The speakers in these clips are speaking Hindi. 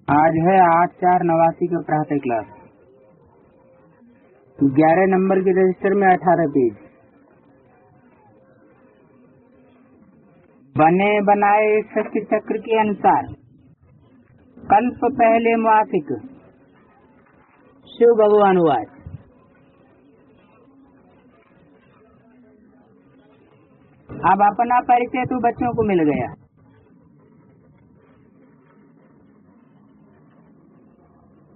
आज है 8/4/89 का प्रातः क्लास। 11 नंबर के रजिस्टर में 18 पेज। बने बनाए सत्य चक्र के अनुसार कल्प पहले मासिक शिव भगवान वाच। अब अपना परिचय तो बच्चों को मिल गया।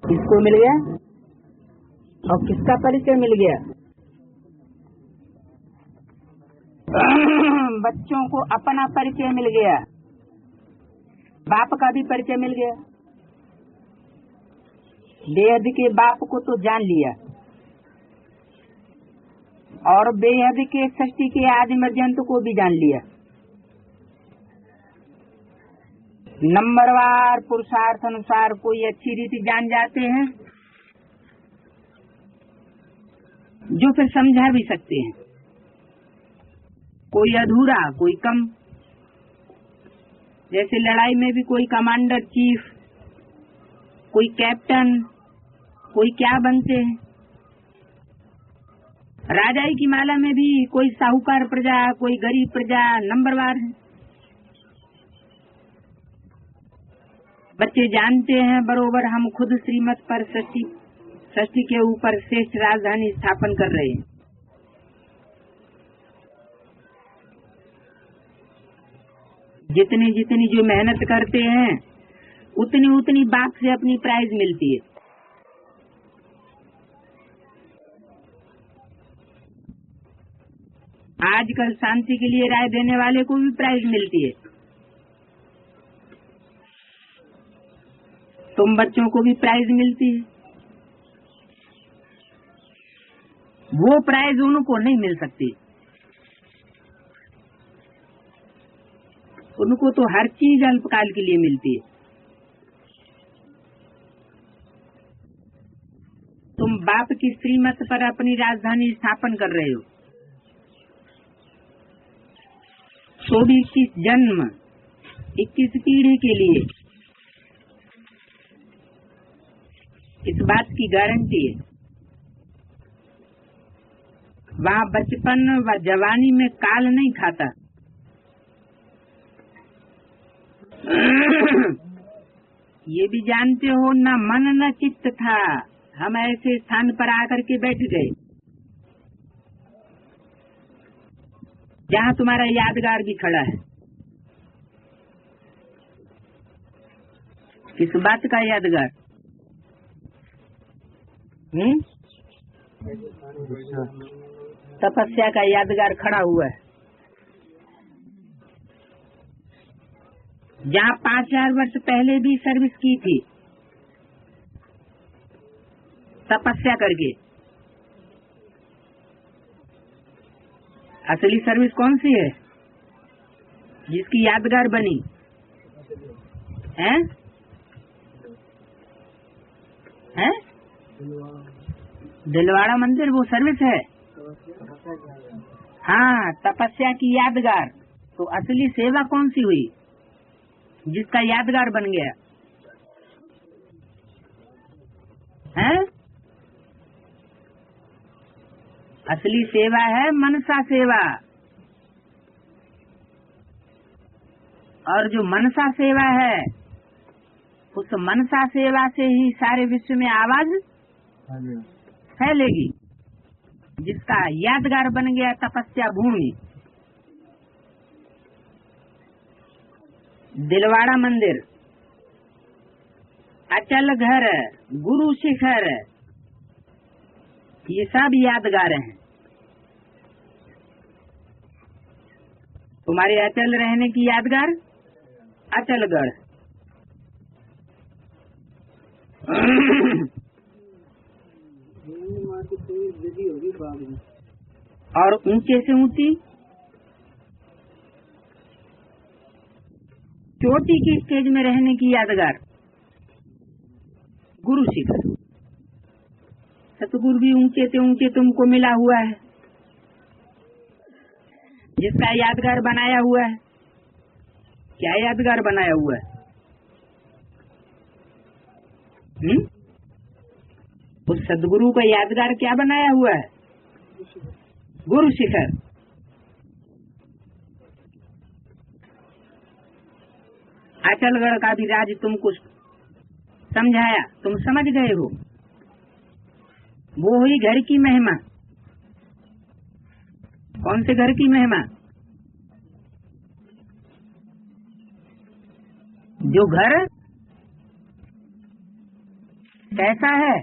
किसको मिल गया और किसका परिचय मिल गया? बच्चों को अपना परिचय मिल गया, बाप का भी परिचय मिल गया। बेहद के बाप को तो जान लिया और बेहद के सृष्टि के आदि मर्जंत को भी जान लिया। नंबरवार पुरुषार्थ अनुसार कोई अच्छी रीति जान जाते हैं जो फिर समझा भी सकते हैं, कोई अधूरा कोई कम। जैसे लड़ाई में भी कोई कमांडर चीफ, कोई कैप्टन, कोई क्या बनते हैं। राजाई की माला में भी कोई साहूकार प्रजा, कोई गरीब प्रजा नंबरवार है। बच्चे जानते हैं बरोबर हम खुद श्रीमत पर सृष्टि के ऊपर श्रेष्ठ राजधानी स्थापन कर रहे हैं। जितनी जितनी जो मेहनत करते हैं उतनी उतनी बाप से अपनी प्राइज मिलती है। आजकल शांति के लिए राय देने वाले को भी प्राइज मिलती है। तुम बच्चों को भी प्राइज मिलती है। वो प्राइज उनको नहीं मिल सकती। उनको तो हर चीज अल्पकाल के लिए मिलती है। तुम बाप की श्रीमत पर अपनी राजधानी स्थापन कर रहे हो, तो भी 21 जन्म 21 पीढ़ी के लिए इस बात की गारंटी है। वहाँ बचपन व जवानी में काल नहीं खाता। ये भी जानते हो न मन न चित्त था, हम ऐसे स्थान पर आकर के बैठ गए जहाँ तुम्हारा यादगार भी खड़ा है। किस बात का यादगार? तपस्या का यादगार खड़ा हुआ है। जहाँ 5000 वर्ष पहले भी सर्विस की थी तपस्या करके। असली सर्विस कौन सी है जिसकी यादगार बनी है? दिलवाड़ा मंदिर वो सर्विस है। हाँ, तपस्या की यादगार। तो असली सेवा कौन सी हुई जिसका यादगार बन गया है? असली सेवा है मनसा सेवा। और जो मनसा सेवा है उस मनसा सेवा से ही सारे विश्व में आवाज फैलेगी, जिसका यादगार बन गया तपस्या भूमि। दिलवाड़ा मंदिर, अचल घर, गुरु शिखर, ये सब यादगार हैं। तुम्हारे अचल रहने की यादगार अचलगढ़। और ऊंचे से ऊंची चोटी की स्टेज में रहने की यादगार गुरु शिखर। सतगुरु भी ऊंचे से ऊंचे तुमको मिला हुआ है, जिसका यादगार बनाया हुआ है। क्या यादगार बनाया हुआ है? उस सदगुरु का यादगार क्या बनाया हुआ है? गुरु शिखर। अचलगढ़ का भी राज तुमको समझाया, तुम समझ गए हो। वो हुई घर की महिमा। कौन से घर की महिमा? जो घर कैसा है?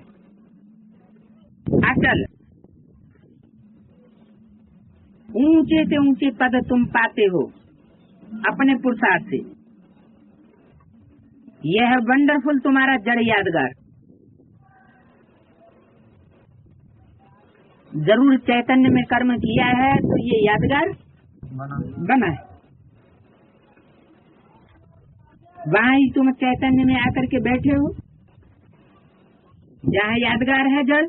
अचल। ऊंचे से ऊंचे पद तुम पाते हो अपने पुरुषार्थ से। यह है वंडरफुल तुम्हारा जड़ यादगार। जरूर चैतन्य में कर्म किया है तो ये यादगार बना है। वहाँ ही तुम चैतन्य में आकर के बैठे हो जहाँ यादगार है जड़।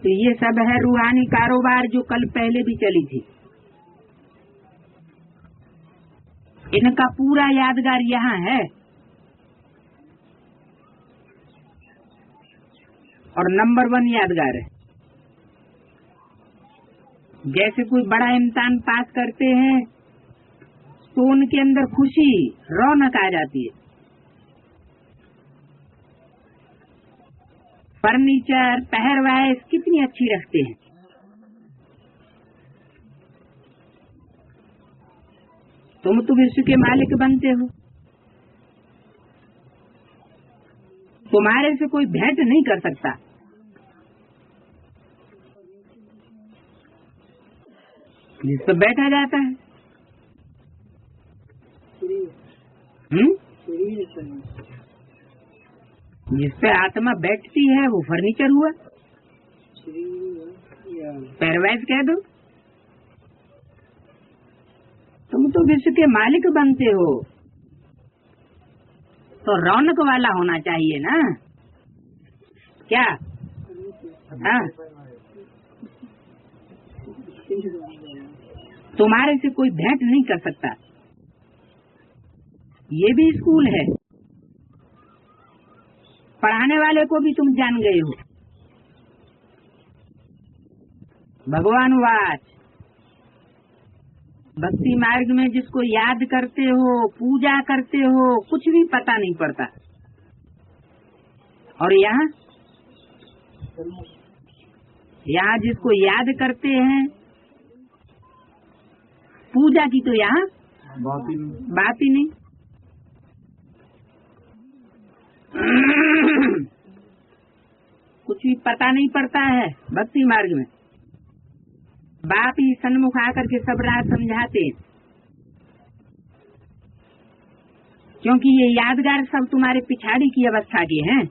तो ये सब है रूहानी कारोबार जो कल पहले भी चली थी। इनका पूरा यादगार यहाँ है। और नंबर 1 यादगार है। जैसे कोई बड़ा इम्तिहान पास करते हैं तो उनके अंदर खुशी रौनक आ जाती है। फर्नीचर पहरवाइश कितनी अच्छी रखते हैं। तुम तो विश्व के मालिक बनते हो। तुम्हारे से कोई भेंट नहीं कर सकता। जिस पर बैठा जाता है जिस पे आत्मा बैठती है वो फर्नीचर हुआ। पैरवाइज कह दो। तुम तो विश्व के मालिक बनते हो तो रौनक वाला होना चाहिए ना। क्या? हाँ, तुम्हारे से कोई भेंट नहीं कर सकता। ये भी स्कूल है। पढ़ाने वाले को भी तुम जान गए हो। भगवान वाच भक्ति मार्ग में जिसको याद करते हो, पूजा करते हो, कुछ भी पता नहीं पड़ता। और यहाँ जिसको याद करते हैं, पूजा की तो यहाँ बात ही नहीं। कुछ भी पता नहीं पड़ता है भक्ति मार्ग में। बाप ही सन्मुख आकर के सब रात समझाते, क्योंकि ये यादगार सब तुम्हारे पिछाड़ी की अवस्था के हैं।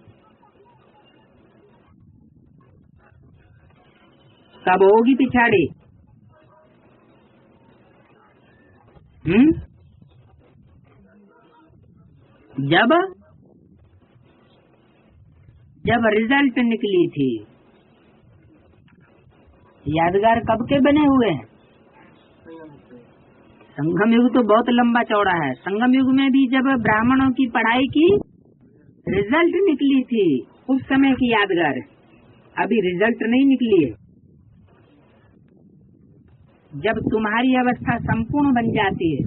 कब होगी पिछाड़ी? जब रिजल्ट निकली थी। यादगार कब के बने हुए हैं? संगम युग तो बहुत लंबा चौड़ा है। संगम युग में भी जब ब्राह्मणों की पढ़ाई की रिजल्ट निकली थी उस समय की यादगार। अभी रिजल्ट नहीं निकली है। जब तुम्हारी अवस्था संपूर्ण बन जाती है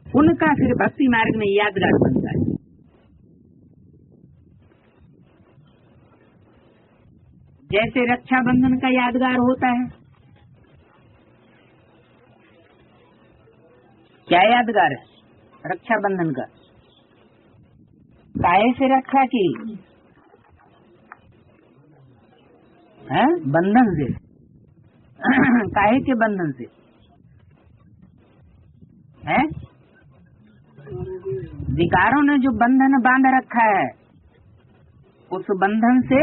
उनका फिर भक्ति मार्ग में यादगार बनता है। जैसे रक्षाबंधन का यादगार होता है। क्या यादगार है रक्षाबंधन का? काहे से रक्षा की है? बंधन से। काहे के बंधन से है? विकारों ने जो बंधन बांध रखा है उस बंधन से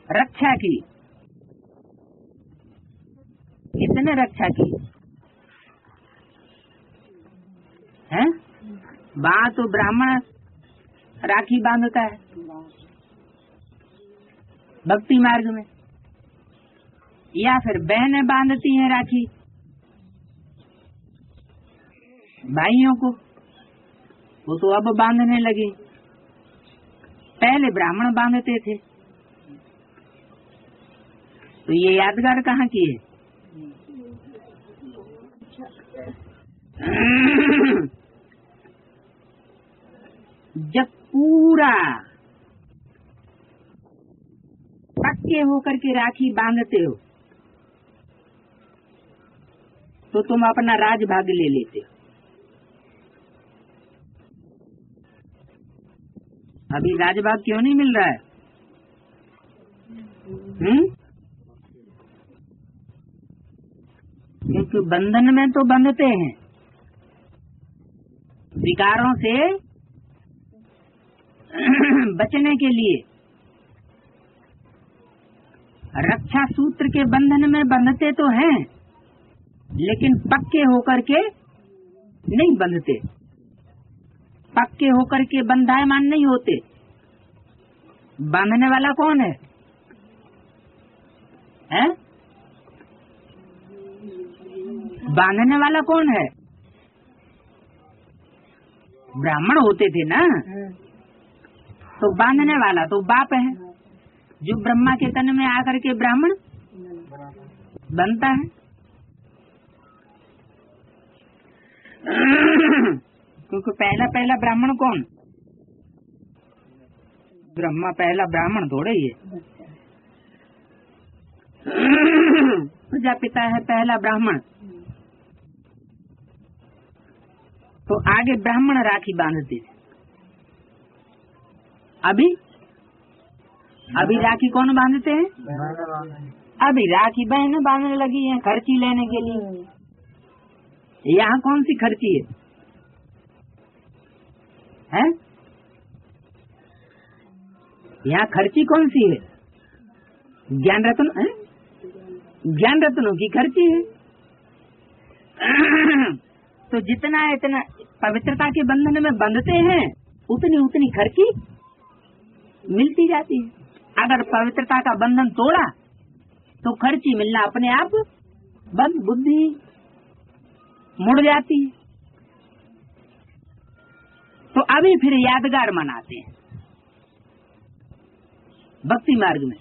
रक्षा की। किसने रक्षा की है? वहाँ तो ब्राह्मण राखी बांधता है भक्ति मार्ग में, या फिर बहनें बांधती हैं राखी। भाइयों को, वो तो अब बांधने लगे, पहले ब्राह्मण बांधते थे। तो ये यादगार कहाँ की है? जब पूरा पक्के होकर के राखी बांधते हो तो तुम अपना राजभाग ले लेते हो। अभी राजभाग क्यों नहीं मिल रहा है? क्योंकि बंधन में तो बंधते हैं, विकारों से बचने के लिए रक्षा सूत्र के बंधन में बंधते तो हैं, लेकिन पक्के होकर के नहीं बंधते, पक्के होकर के बंधायमान नहीं होते। बांधने वाला कौन है? हैं? बांधने वाला कौन है? ब्राह्मण होते थे ना, तो बांधने वाला तो बाप है, जो ब्रह्मा के तन में आकर के ब्राह्मण बनता है। क्योंकि पहला ब्राह्मण कौन? ब्रह्मा पहला ब्राह्मण थोड़े ही है। प्रजापिता है पहला ब्राह्मण। तो आगे ब्राह्मण राखी बांधते थे। अभी राखी कौन बांधते हैं? अभी राखी बहन बांधने लगी है खर्ची लेने के लिए। यहाँ कौन सी खर्ची है? हैं? यहाँ खर्ची कौन सी है? ज्ञान रत्न है? ज्ञान रत्नों की खर्ची है। तो जितना इतना पवित्रता के बंधन में बंधते हैं, उतनी उतनी खर्ची मिलती जाती है। अगर पवित्रता का बंधन तोड़ा तो खर्ची मिलना अपने आप बंद, बुद्धि मुड़ जाती है। तो अभी फिर यादगार मनाते हैं भक्ति मार्ग में,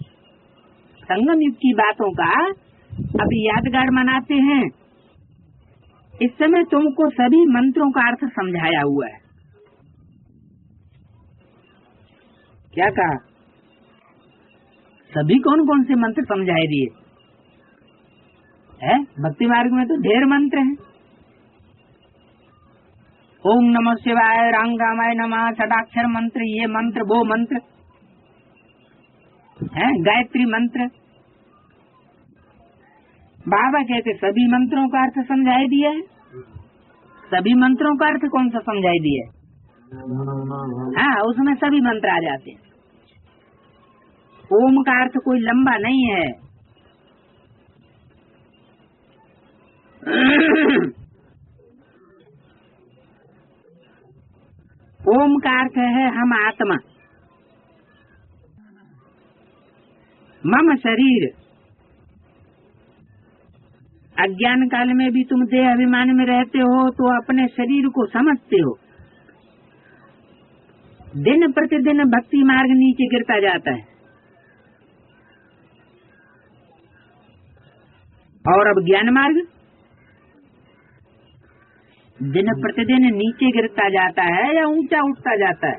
संगम युग की बातों का अभी यादगार मनाते हैं। इस समय तुमको सभी मंत्रों का अर्थ समझाया हुआ है। क्या कहा? सभी कौन कौन से मंत्र समझाए दिए है? भक्ति मार्ग में तो ढेर मंत्र हैं। ओम नमः शिवाय, राम रामाय नमः, षडाक्षर मंत्र, ये मंत्र वो मंत्र है, गायत्री मंत्र। बाबा कहते सभी मंत्रों का अर्थ समझाई दिया है। सभी मंत्रों का अर्थ कौन सा समझाई दिया है? हाँ, उसमें सभी मंत्र आ जाते हैं। ओम का अर्थ कोई लंबा नहीं है। ओम का अर्थ है हम आत्मा। मम शरीर। अज्ञान काल में भी तुम देह अभिमान में रहते हो तो अपने शरीर को समझते हो। दिन प्रतिदिन भक्ति मार्ग नीचे गिरता जाता है और अब ज्ञान मार्ग दिन प्रतिदिन नीचे गिरता जाता है या ऊंचा उठता जाता है?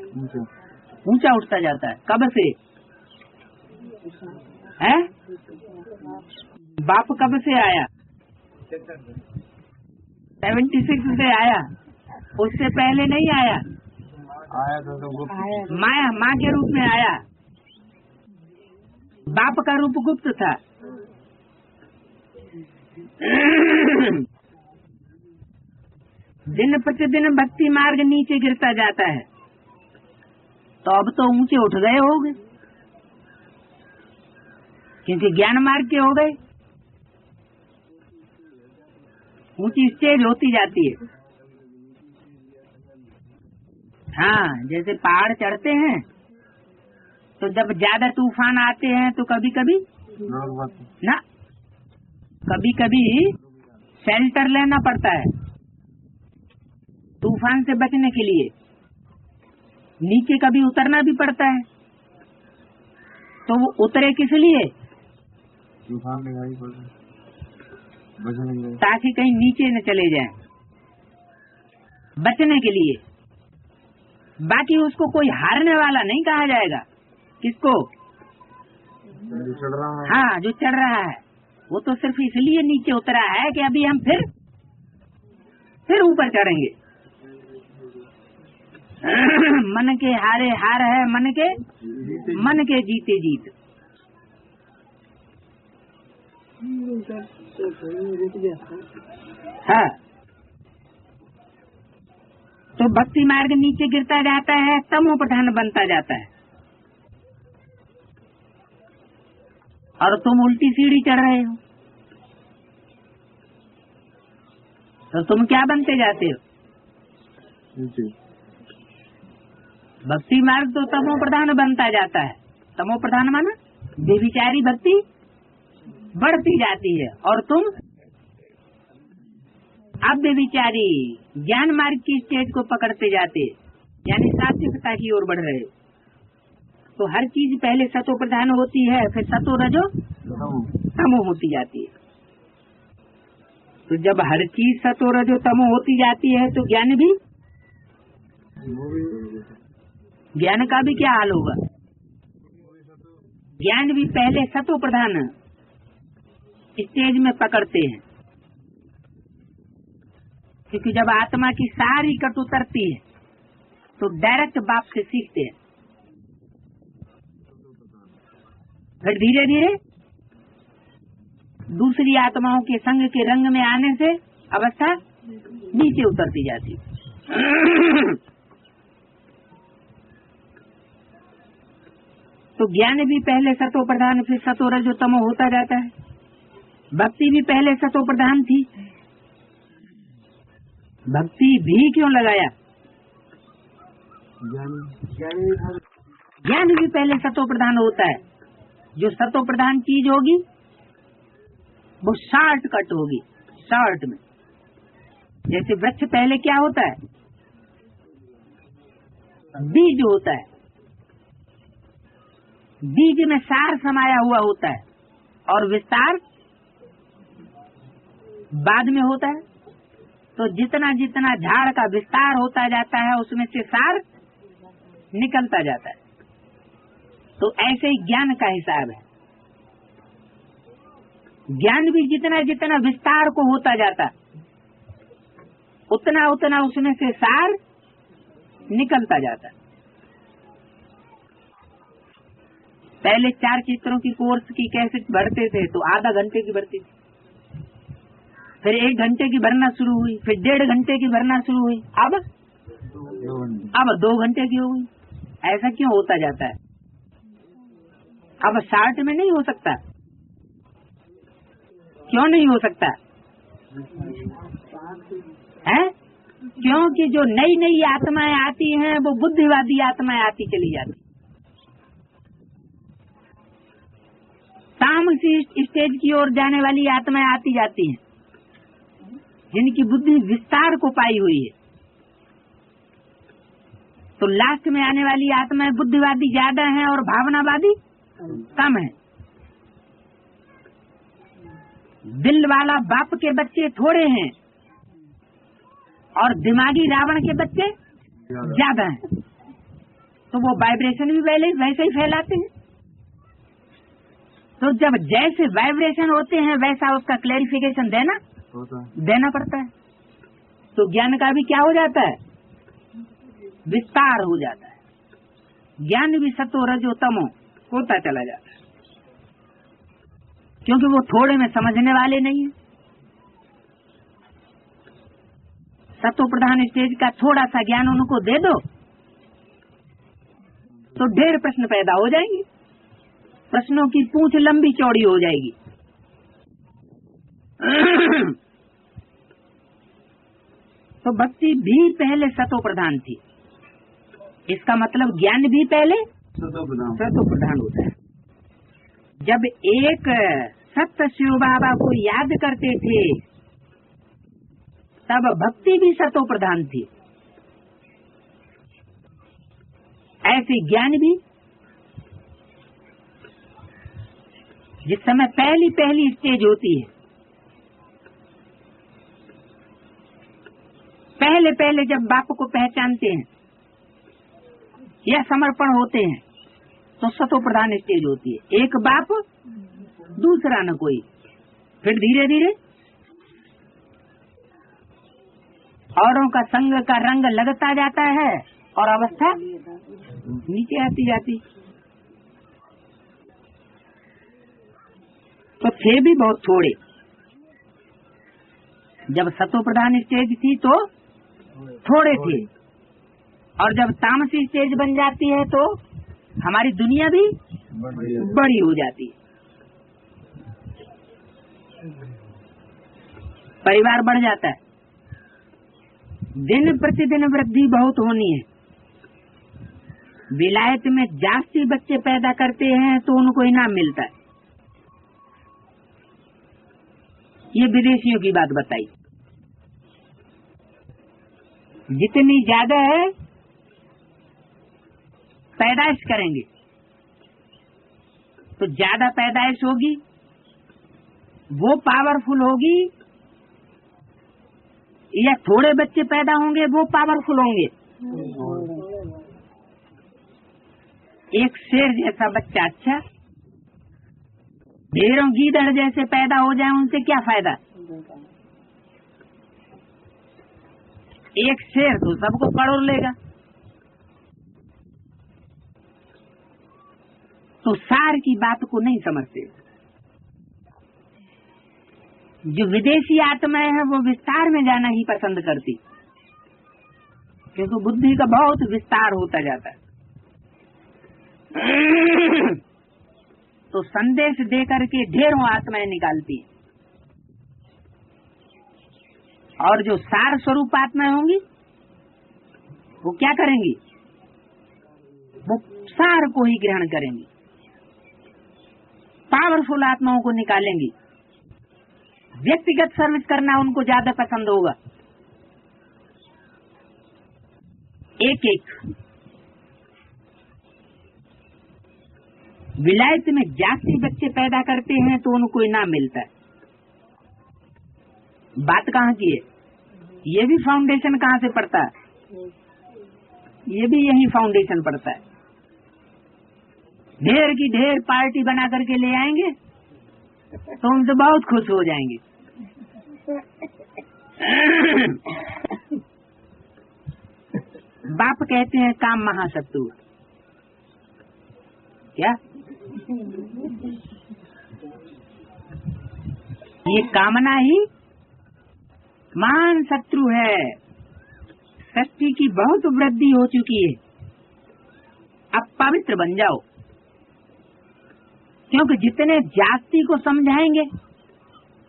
ऊंचा उठता जाता है। कब से है? बाप कब से आया? 76 से आया, उससे पहले नहीं आया। माया माँ के रूप में आया। बाप का रूप गुप्त था। दिन प्रतिदिन भक्ति मार्ग नीचे गिरता जाता है, तो अब तो ऊंचे उठ गए होंगे, क्योंकि ज्ञान मार्ग के हो गए। ऊंची स्टेज होती जाती है। हाँ, जैसे पहाड़ चढ़ते हैं तो जब ज्यादा तूफान आते हैं तो कभी कभी ना, कभी कभी शेल्टर लेना पड़ता है। तूफान से बचने के लिए नीचे कभी उतरना भी पड़ता है, तो वो उतरे किस लिए? तूफान ताकि कहीं नीचे न चले जाएं, बचने के लिए। बाकी उसको कोई हारने वाला नहीं कहा जाएगा। किसको? चढ़ रहा है। हाँ, जो चढ़ रहा है वो तो सिर्फ इसलिए नीचे उतरा है कि अभी हम फिर ऊपर चढ़ेंगे। मन के हारे हार है, मन के जीते जीत। हाँ, तो भक्ति मार्ग नीचे गिरता जाता है, तमो प्रधान बनता जाता है, और तुम उल्टी सीढ़ी चढ़ रहे हो, तो तुम क्या बनते जाते हो? भक्ति मार्ग तो तमो प्रधान बनता जाता है। तमो प्रधान माना बेविचारी भक्ति बढ़ती जाती है, और तुम अब बेविचारी ज्ञान मार्ग की स्टेज को पकड़ते जाते, यानी सात्विकता की ओर बढ़ रहे हो। तो हर चीज पहले सतो प्रधान होती है, फिर सतो रजो तमो होती जाती है। तो जब हर चीज सतो रजो तमो होती जाती है, तो ज्ञान का भी क्या हाल होगा? ज्ञान भी पहले सतो प्रधान स्टेज में पकड़ते हैं, क्योंकि जब आत्मा की सारी कट उतरती है तो डायरेक्ट बाप से सीखते हैं। फिर धीरे धीरे दूसरी आत्माओं के संग के रंग में आने से अवस्था नीचे उतरती जाती। तो ज्ञान भी पहले सतो प्रधान, फिर सतो रजो तमो होता जाता है। भक्ति भी पहले सतो प्रधान थी। भक्ति भी क्यों लगाया? ज्ञान भी पहले सतो प्रधान होता है। जो सतो प्रधान चीज होगी वो शॉर्ट कट होगी, शॉर्ट में। जैसे वृक्ष पहले क्या होता है? बीज होता है, बीज में सार समाया हुआ होता है, और विस्तार बाद में होता है। तो जितना जितना झाड़ का विस्तार होता जाता है, उसमें से सार निकलता जाता है। तो ऐसे ही ज्ञान का हिसाब है। ज्ञान भी जितना जितना विस्तार को होता जाता, उतना उतना उसमें से सार निकलता जाता। पहले 4 चित्रों की कोर्स की कैसेट भरते थे तो आधा घंटे की भरती थी, फिर 1 घंटे की भरना शुरू हुई, फिर 1.5 घंटे की भरना शुरू हुई, अब 2 घंटे की हो गई। ऐसा क्यों होता जाता है? अब 60 में नहीं हो सकता। क्यों नहीं हो सकता है? क्योंकि जो नई नई आत्माएं आती हैं वो बुद्धिवादी आत्माएं आती चली जाती। तामसी स्टेज की ओर जाने वाली आत्माएं आती जाती हैं, जिनकी बुद्धि विस्तार को पाई हुई है। तो लास्ट में आने वाली आत्माएं बुद्धिवादी ज्यादा हैं और भावनावादी कम है। दिल वाला बाप के बच्चे थोड़े हैं और दिमागी रावण के बच्चे ज्यादा हैं। तो वो वाइब्रेशन भी वैसे ही फैलाते हैं। तो जब जैसे वाइब्रेशन होते हैं वैसा उसका क्लैरिफिकेशन देना पड़ता है। तो ज्ञान का भी क्या हो जाता है? विस्तार हो जाता है। ज्ञान भी सतो रजो तमो होता चला जाता है, क्योंकि वो थोड़े में समझने वाले नहीं है। सतो प्रधान स्टेज का थोड़ा सा ज्ञान उनको दे दो तो ढेर प्रश्न पैदा हो जाएंगे, प्रश्नों की पूंछ लंबी चौड़ी हो जाएगी। तो भक्ति भी पहले सतो प्रधान थी। इसका मतलब ज्ञान भी पहले सतो प्रधान होता है। जब एक सत्य शिव बाबा को याद करते थे तब भक्ति भी सतो प्रधान थी। ऐसे ज्ञान भी जिस समय पहली स्टेज होती है, पहले जब बाप को पहचानते हैं या समर्पण होते हैं तो सतो प्रधान स्टेज होती है। एक बाप दूसरा न कोई। फिर धीरे धीरे औरों का संग का रंग लगता जाता है और अवस्था नीचे आती जाती। तो थे भी बहुत थोड़े। जब सतो प्रधान स्टेज थी तो थोड़े थे, और जब तामसी स्टेज बन जाती है तो हमारी दुनिया भी बड़ी हो जाती है, परिवार बढ़ जाता है, दिन प्रतिदिन वृद्धि बहुत होनी है। विलायत में जास्ती बच्चे पैदा करते हैं तो उनको इनाम मिलता है। ये विदेशियों की बात बताई। जितनी ज्यादा है पैदाइश करेंगे तो ज्यादा पैदाइश होगी, वो पावरफुल होगी, या थोड़े बच्चे पैदा होंगे वो पावरफुल होंगे। एक शेर जैसा बच्चा अच्छा, ढेरों गीदड़ जैसे पैदा हो जाए उनसे क्या फायदा। एक शेर तो सबको करोड़ लेगा। तो सार की बात को नहीं समझते। जो विदेशी आत्माएं हैं वो विस्तार में जाना ही पसंद करती, क्योंकि बुद्धि का बहुत विस्तार होता जाता है। तो संदेश देकर के ढेरों आत्माएं निकालती, और जो सार स्वरूप आत्माएं होंगी वो क्या करेंगी, वो सार को ही ग्रहण करेंगी, पावरफुल आत्माओं को निकालेंगी। व्यक्तिगत सर्विस करना उनको ज्यादा पसंद होगा। एक एक विलायत में जास्ती बच्चे पैदा करते हैं तो उनको इनाम मिलता है। बात कहाँ की है? ये भी फाउंडेशन कहाँ से पड़ता है? ये भी यही फाउंडेशन पड़ता है। ढेर की ढेर पार्टी बना करके ले आएंगे तो उनसे बहुत खुश हो जाएंगे। बाप कहते हैं काम महाशत्रु। क्या ये कामना ही महान शत्रु है। सृष्टि की बहुत वृद्धि हो चुकी है, अब पवित्र बन जाओ। क्योंकि जितने जाति को समझाएंगे,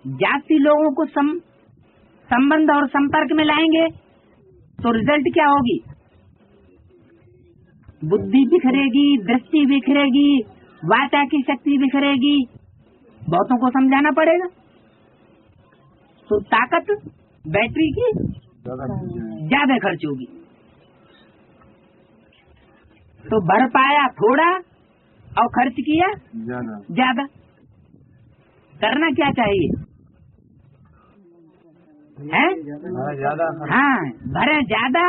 जाति लोगों को संबंध और संपर्क में लाएंगे तो रिजल्ट क्या होगी? बुद्धि बिखरेगी, दृष्टि बिखरेगी, वाचा की शक्ति बिखरेगी। बहुतों को समझाना पड़ेगा तो ताकत बैटरी की ज्यादा खर्च होगी। तो भर पाया थोड़ा और खर्च किया ज्यादा। करना क्या चाहिए है? हाँ, भरे ज्यादा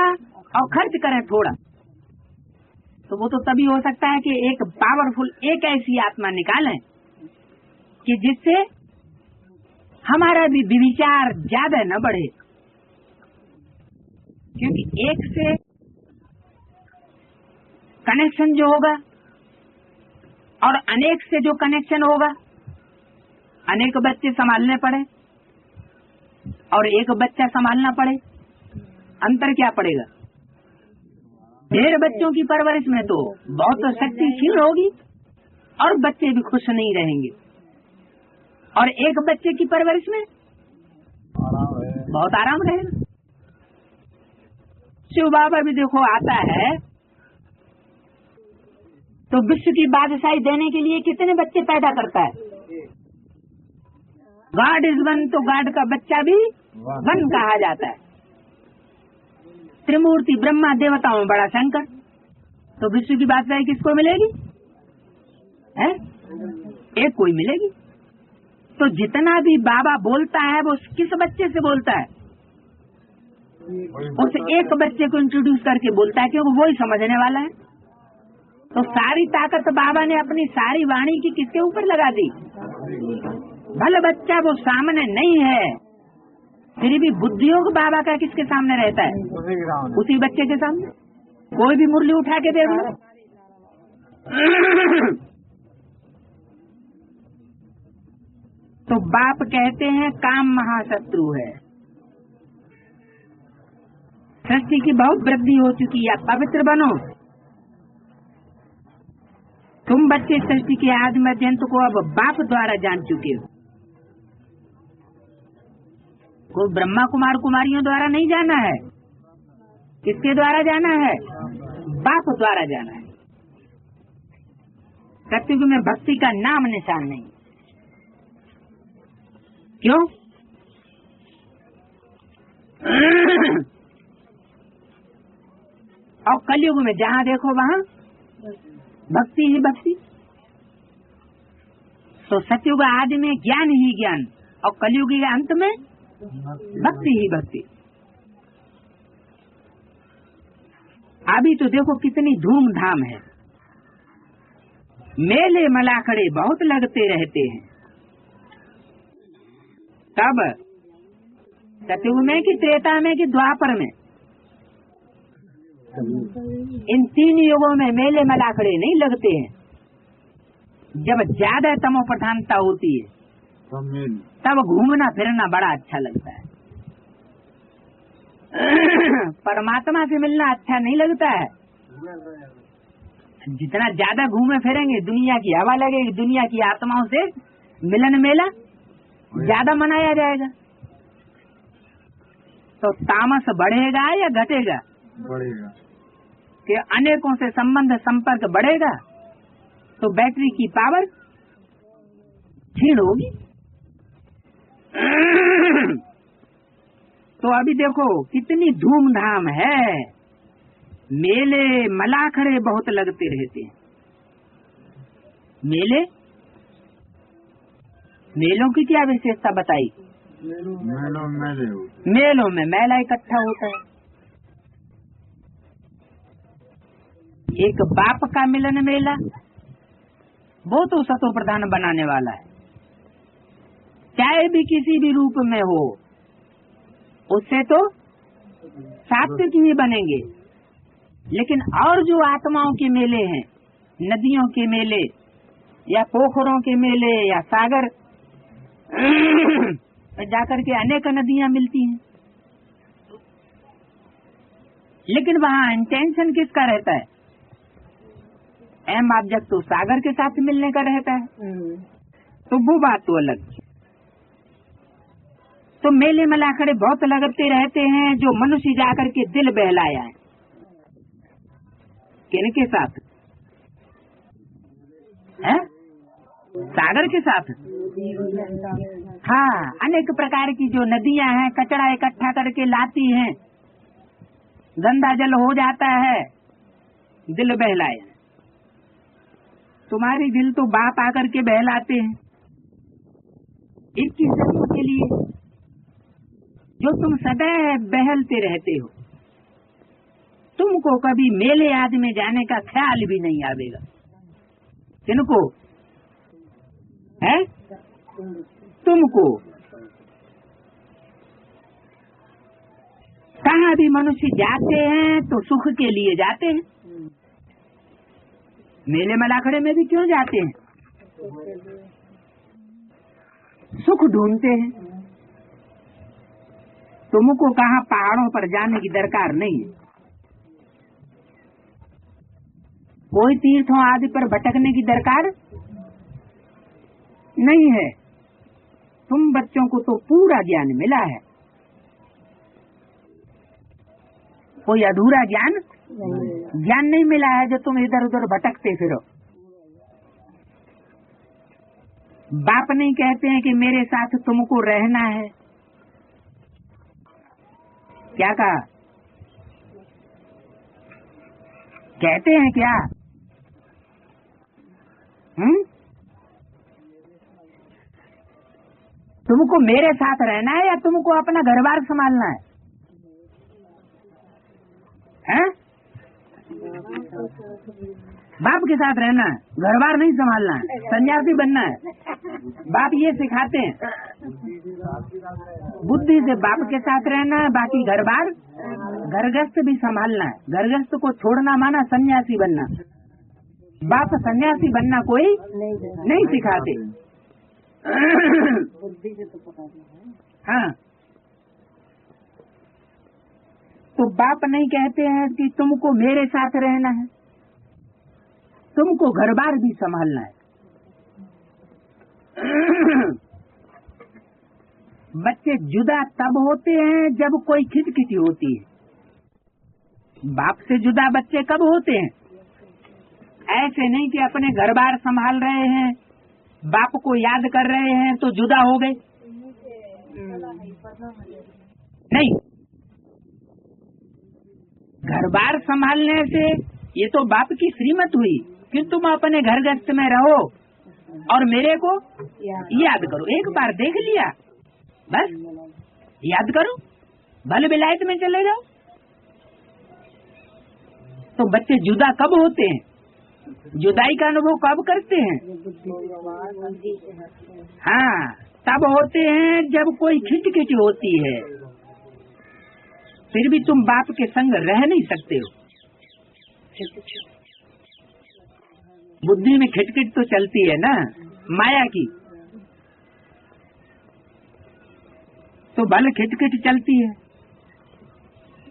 और खर्च करें थोड़ा। तो वो तो तभी हो सकता है कि एक पावरफुल एक ऐसी आत्मा निकालें कि जिससे हमारा भी विचार ज्यादा न बढ़े। क्योंकि एक से कनेक्शन जो होगा और अनेक से जो कनेक्शन होगा, अनेक बच्चे संभालने पड़े और एक बच्चा संभालना पड़े, अंतर क्या पड़ेगा? ढेर बच्चों की परवरिश में तो बहुत शक्तिशील होगी और बच्चे भी खुश नहीं रहेंगे, और एक बच्चे की परवरिश में बहुत आराम रहेगा। शिव बाबा भी देखो आता है तो विश्व की बादशाही देने के लिए कितने बच्चे पैदा करता है। गॉड इज वन, तो गॉड का बच्चा भी वन कहा जाता है। त्रिमूर्ति ब्रह्मा, देवताओं बड़ा शंकर, तो विश्व की बादशाही किसको मिलेगी? है एक कोई मिलेगी। तो जितना भी बाबा बोलता है वो किस बच्चे से बोलता है? उस एक बच्चे को इंट्रोड्यूस करके बोलता है, क्योंकि वो ही समझने वाला है। तो सारी ताकत बाबा ने अपनी सारी वाणी की किसके ऊपर लगा दी? भले बच्चा वो सामने नहीं है, फिर भी बुद्धियोग बाबा का किसके सामने रहता है? उसी बच्चे के सामने। कोई भी मुरली उठा के देख लो। तो बाप कहते हैं काम महाशत्रु है। सृष्टि की बहुत वृद्धि हो चुकी है, पवित्र बनो। तुम बच्चे सृष्टि के आदि मध्यंत को अब बाप द्वारा जान चुके हो। कोई ब्रह्मा कुमार कुमारियों द्वारा नहीं जाना है। किसके द्वारा जाना है? बाप द्वारा जाना है। सत्युग में भक्ति का नाम निशान नहीं। क्यों? और कलयुग में जहाँ देखो वहाँ भक्ति ही भक्ति। तो सत्युग आदि में ज्ञान ही ज्ञान और कलयुग के अंत में भक्ति ही भक्ति। अभी तो देखो कितनी धूमधाम है। मेले मलाखड़े बहुत लगते रहते हैं। कब? सत्युग में कि त्रेता में कि द्वापर में? इन तीन युगों में मेले मलाखड़े नहीं लगते हैं। जब ज्यादा तमो प्रधानता होती है तब घूमना फिरना बड़ा अच्छा लगता है। परमात्मा से मिलना अच्छा नहीं लगता है। जितना ज्यादा घूमे फिरेंगे दुनिया की हवा लगेगी, दुनिया की आत्माओं से मिलन मेला ज्यादा मनाया जाएगा। तो तामस बढ़ेगा या घटेगा? बढ़ेगा। कि अनेकों से संबंध संपर्क बढ़ेगा तो बैटरी की पावर क्षीण होगी। तो अभी देखो कितनी धूमधाम है। मेले मलाखड़े बहुत लगते रहते हैं। मेलों की क्या विशेषता बताई? मेलों में मेला इकट्ठा होता है। एक बाप का मिलन मेला, वो तो सतो प्रधान बनाने वाला है। चाहे भी किसी भी रूप में हो, उससे तो सात्विक ही बनेंगे। लेकिन और जो आत्माओं के मेले हैं, नदियों के मेले या पोखरों के मेले या सागर जाकर के अनेक नदियां मिलती हैं, लेकिन वहाँ इंटेंशन किसका रहता है? एम ऑब्जेक्ट तो सागर के साथ मिलने का रहता है। तो वो बात तो अलग। तो मेले मलाखड़े बहुत लगते रहते हैं। जो मनुष्य जाकर के दिल बहलाया है, किनके साथ है? सागर के साथ। हाँ, अनेक प्रकार की जो नदियां हैं कचरा इकट्ठा करके लाती हैं, गंदा जल हो जाता है, दिल बहलाया। तुम्हारी दिल तो बाप आकर के बहलाते हैं 21 जन्मों के लिए, जो तुम सदैव बहलते रहते हो। तुमको कभी मेले आदि में जाने का ख्याल भी नहीं आवेगा। किनको है? तुमको। कहाँ भी मनुष्य जाते हैं तो सुख के लिए जाते हैं। मेले मलाखड़े में भी क्यों जाते हैं? सुख ढूंढते हैं। तुमको कहाँ पहाड़ों पर जाने की दरकार नहीं है। कोई तीर्थों आदि पर भटकने की दरकार नहीं है। तुम बच्चों को तो पूरा ज्ञान मिला है। कोई अधूरा ज्ञान नहीं मिला है जो तुम इधर उधर भटकते फिरो। बाप नहीं कहते हैं कि मेरे साथ तुमको रहना है। क्या कहा? कहते हैं क्या? तुमको मेरे साथ रहना है या तुमको अपना घर बार संभालना है? हैं? बाप के साथ रहना है, घर बार नहीं संभालना है, सन्यासी बनना है। बाप ये सिखाते हैं, बुद्धि से बाप के साथ रहना है, बाकी घर बार घरगस्त भी संभालना है। घरगस्त को छोड़ना माना सन्यासी बनना। बाप सन्यासी बनना कोई नहीं सिखाते। हाँ, तो बाप नहीं कहते हैं कि तुमको मेरे साथ रहना है, तुमको घर बार भी संभालना है। बच्चे जुदा तब होते हैं जब कोई खिटखिटी होती है। बाप से जुदा बच्चे कब होते हैं? ऐसे नहीं कि अपने घर बार संभाल रहे हैं, बाप को याद कर रहे हैं तो जुदा हो गए। नहीं, घर बार संभालने से ये तो बाप की श्रीमत हुई कि तुम अपने घर गृहस्थ में रहो और मेरे को याद करो। एक बार देख लिया बस याद करो, भले विलायत में चले जाओ। तो बच्चे जुदा कब होते हैं? जुदाई का अनुभव कब करते हैं? हाँ, तब होते हैं जब कोई खिटखिट होती है। फिर भी तुम बाप के संग रह नहीं सकते हो। बुद्धि में खिटखिट तो चलती है ना, माया की, तो भले खिटखिट चलती है,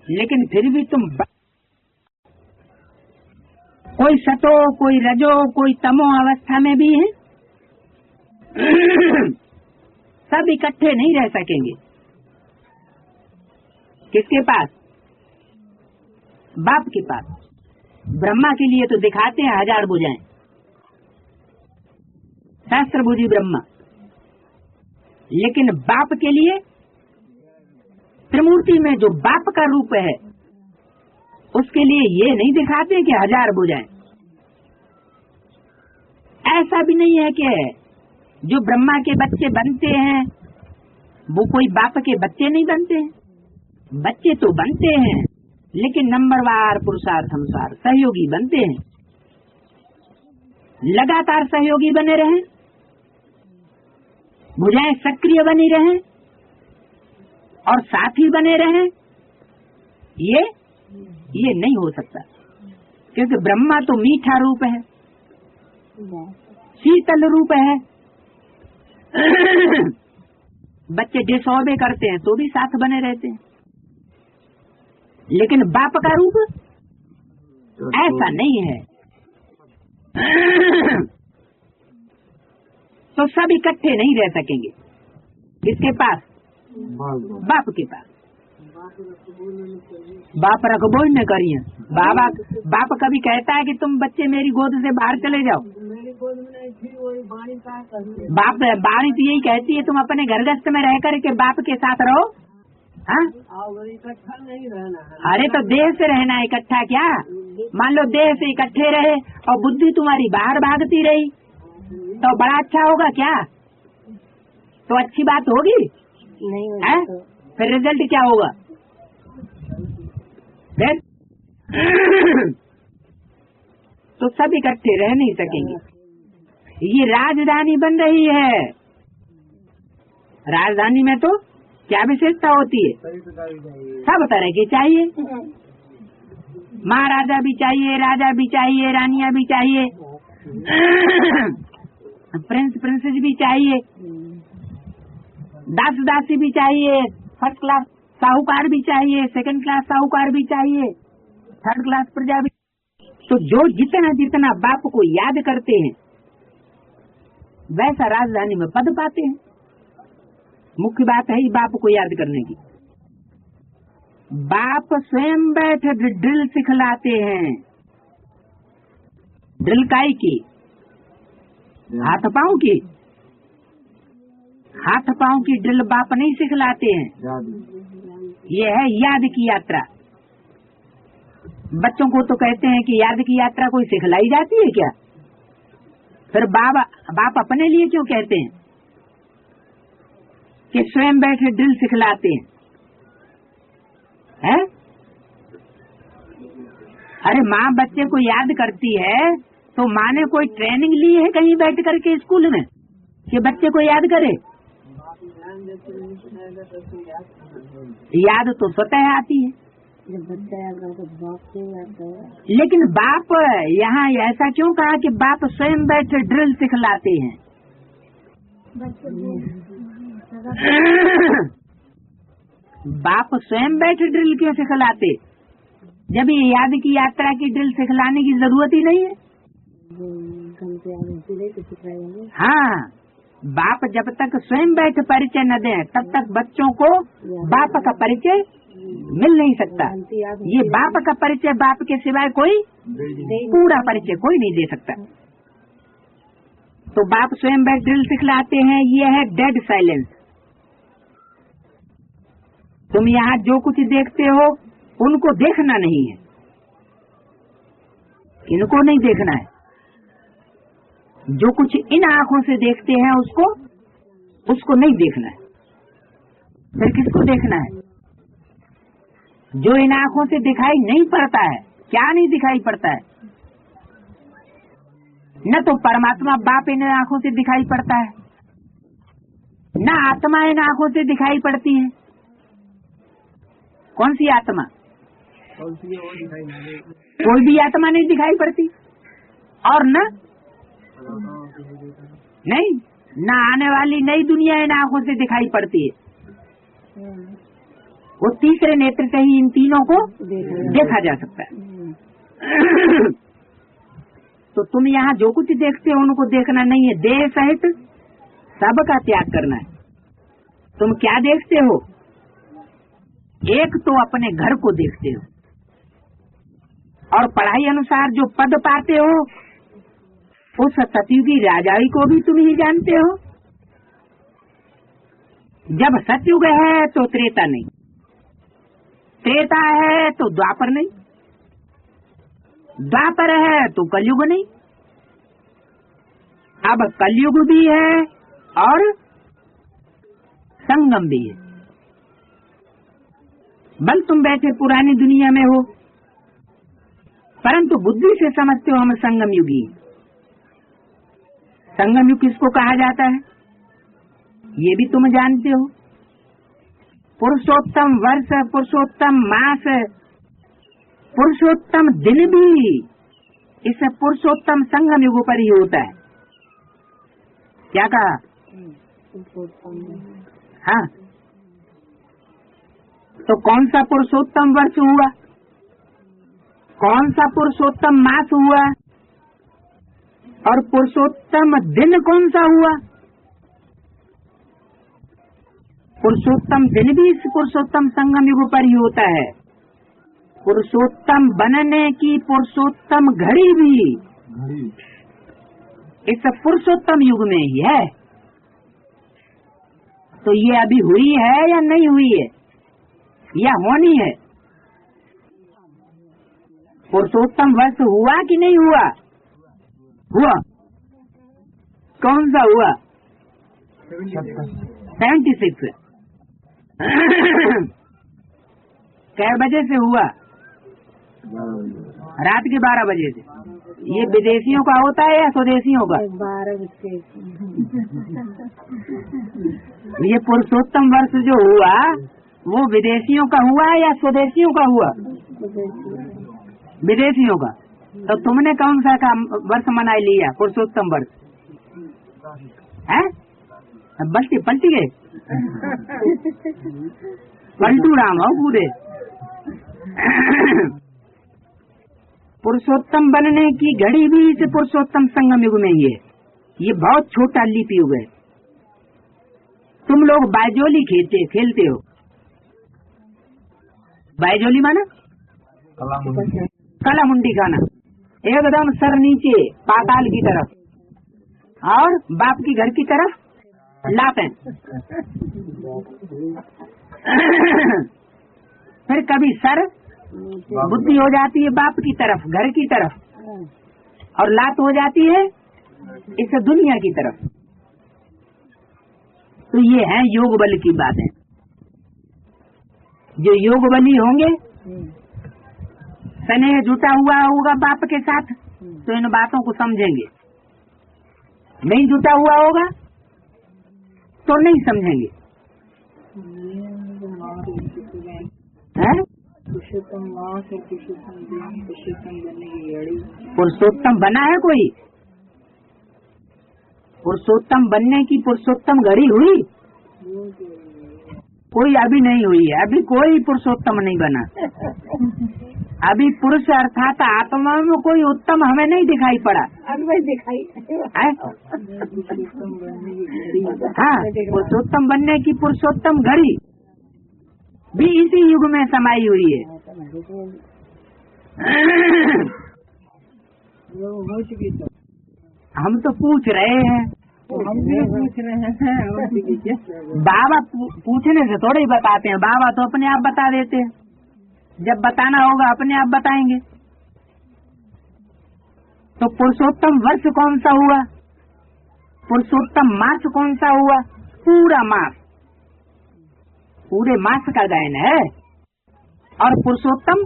लेकिन फिर भी तुम कोई सतो, कोई रजो, कोई तमो अवस्था में भी है। सब इकट्ठे नहीं रह सकेंगे। किसके पास? बाप के पास। ब्रह्मा के लिए तो दिखाते हैं 1000 भुजाएं, सहस्त्र भुजी ब्रह्मा, लेकिन बाप के लिए त्रिमूर्ति में जो बाप का रूप है उसके लिए ये नहीं दिखाते कि 1000 भुजाएं। ऐसा भी नहीं है कि जो ब्रह्मा के बच्चे बनते हैं वो कोई बाप के बच्चे नहीं बनते हैं। बच्चे तो बनते हैं, लेकिन नंबरवार पुरुषार्थनुसार सहयोगी बनते हैं। लगातार सहयोगी बने रहें, भुजाएं सक्रिय बनी रहें और साथी बने रहें, ये नहीं हो सकता। क्योंकि ब्रह्मा तो मीठा रूप है, शीतल रूप है। बच्चे डिसऑबे करते हैं तो भी साथ बने रहते हैं, लेकिन बाप का रूप ऐसा नहीं है। तो सब इकट्ठे नहीं रह सकेंगे। किसके पास? बाप के पास। बाप रखबो न करिए। बाप कभी कहता है कि तुम बच्चे मेरी गोद से बाहर चले जाओ? बाप बाणी तो यही कहती है तुम अपने घर गृहस्थ में रह कर के बाप के साथ रहो। हाँ, इकट्ठा नहीं रहना। अरे तो देह से रहना है इकट्ठा। क्या मान लो देह से इकट्ठे रहे और बुद्धि तुम्हारी बाहर भागती रही तो बड़ा अच्छा होगा क्या? तो अच्छी बात होगी नहीं है? फिर रिजल्ट क्या होगा? फिर तो सब इकट्ठे रह नहीं सकेंगे। ये राजधानी बन रही है। राजधानी में तो क्या विशेषता होती है? सब तरह की चाहिए। महाराजा भी चाहिए, राजा भी चाहिए, रानियां भी चाहिए, प्रिंस प्रिंसेस भी चाहिए, दास दासी भी चाहिए, फर्स्ट क्लास साहूकार भी चाहिए, सेकंड क्लास साहूकार भी चाहिए, थर्ड क्लास प्रजा भी। तो जो जितना जितना बाप को याद करते हैं वैसा राजधानी में पद पाते हैं। मुख्य बात है ही बाप को याद करने की। बाप स्वयं बैठ ड्रिल सिखलाते हैं। ड्रिल काई की? हाथ पांव की। हाथ पांव की ड्रिल बाप नहीं सिखलाते हैं। ये है याद की यात्रा। बच्चों को तो कहते हैं कि याद की यात्रा कोई सिखलाई जाती है क्या? फिर बाप अपने लिए क्यों कहते हैं कि स्वयं बैठे ड्रिल सिखलाते हैं? अरे माँ बच्चे को याद करती है तो माँ ने कोई ट्रेनिंग ली है कहीं बैठ करके स्कूल में कि बच्चे को याद करे? याद तो स्वतः आती है। जब बच्चा याद करता तो बाप से याद करेगा। लेकिन बाप यहाँ ऐसा क्यों कहा कि बाप स्वयं बैठे ड्रिल सिखलाते हैं? बाप स्वयं बैठे ड्रिल क्यों सिखलाते जब ये याद की यात्रा की ड्रिल सिखलाने की जरूरत ही नहीं है? हाँ, बाप जब तक स्वयं बैठ परिचय न दे तब तक बच्चों को बाप का परिचय मिल नहीं सकता। ये बाप का परिचय बाप के सिवाय कोई पूरा परिचय कोई नहीं दे सकता। तो बाप स्वयं बैठ ड्रिल सिखलाते हैं। ये है डेड साइलेंस। तुम यहाँ जो कुछ देखते हो उनको देखना नहीं है, इनको नहीं देखना है। जो कुछ इन आँखों से देखते हैं उसको नहीं देखना है। फिर किसको देखना है? जो इन आँखों से दिखाई नहीं पड़ता है। क्या नहीं दिखाई पड़ता है? न तो परमात्मा बाप इन आँखों से दिखाई पड़ता है, न आत्मा इन आँखों से दिखाई पड़ती है। कौन सी आत्मा? कोई भी आत्मा नहीं दिखाई पड़ती। और न आने वाली नई दुनिया इन आँखों से दिखाई पड़ती है। वो तीसरे नेत्र से ही इन तीनों को देखा जा सकता है। तो तुम यहाँ जो कुछ देखते हो उनको देखना नहीं है। देह सहित सबका त्याग करना है। तुम क्या देखते हो? एक तो अपने घर को देखते हो, और पढ़ाई अनुसार जो पद पाते हो उस सतयुगी राजाई को भी तुम ही जानते हो। जब सतयुग है तो त्रेता नहीं, त्रेता है तो द्वापर नहीं, द्वापर है तो कलयुग नहीं। अब कलयुग भी है और संगम भी है। बल तुम बैठे पुरानी दुनिया में हो, परंतु बुद्धि से समझते हो हम संगम युगी। संगम युग किसको कहा जाता है ये भी तुम जानते हो। पुरुषोत्तम वर्ष, पुरुषोत्तम मास, पुरुषोत्तम दिन भी इस पुरुषोत्तम संगम युग पर ही होता है। क्या कहा? हाँ, तो कौन सा पुरुषोत्तम वर्ष हुआ, कौन सा पुरुषोत्तम मास हुआ, और पुरुषोत्तम दिन कौन सा हुआ? पुरुषोत्तम दिन भी इस पुरुषोत्तम संगम युग पर ही होता है। पुरुषोत्तम बनने की पुरुषोत्तम घड़ी भी इस पुरुषोत्तम युग में ही है। तो ये अभी हुई है या नहीं हुई है, या होनी है? पुरुषोत्तम वर्ष हुआ कि नहीं हुआ? हुआ। कौन सा हुआ? 76। कै बजे से हुआ? रात के 12 बजे से। ये विदेशियों का होता है या स्वदेशियों का? 12 बजे। ये पुरुषोत्तम वर्ष जो हुआ वो विदेशियों का हुआ या स्वदेशियों का हुआ? विदेशियों का। तो तुमने कौन सा का वर्ष मना लिया? पुरुषोत्तम वर्ष है? पलटी गए पलटू राम हो पूरे। पुरुषोत्तम बनने की घड़ी भी इस पुरुषोत्तम संगम युग में ही है। ये बहुत छोटा लिपि युग है। तुम लोग बायजोली खेलते हो। बायजोली माना कला मुंडी खाना, एकदम सर नीचे पाताल की तरफ और बाप की घर की तरफ लापें। फिर कभी सर बुद्धि हो जाती है बाप की तरफ, घर की तरफ, और लात हो जाती है इस दुनिया की तरफ। तो ये है योग बल की बातें। जो योग बली होंगे, स्नेह जुटा हुआ होगा बाप के साथ, तो इन बातों को समझेंगे। नहीं जुटा हुआ होगा तो नहीं समझेंगे। हैं? पुरुषोत्तम बना है कोई? पुरुषोत्तम बनने की पुरुषोत्तम घड़ी हुई? कोई अभी नहीं हुई है। अभी कोई पुरुषोत्तम नहीं बना। अभी पुरुष अर्थात आत्मा में कोई उत्तम हमें नहीं दिखाई पड़ा। हाँ, पुरुषोत्तम बनने की पुरुषोत्तम घड़ी भी इसी युग में समाई हुई है। हम तो पूछ रहे हैं, बाबा पूछने से थोड़े ही बताते हैं। बाबा तो अपने आप बता देते हैं। जब बताना होगा अपने आप बताएंगे। तो पुरुषोत्तम वर्ष कौन सा हुआ? पुरुषोत्तम मास कौन सा हुआ? पूरा मास, पूरे मास का गायन है। और पुरुषोत्तम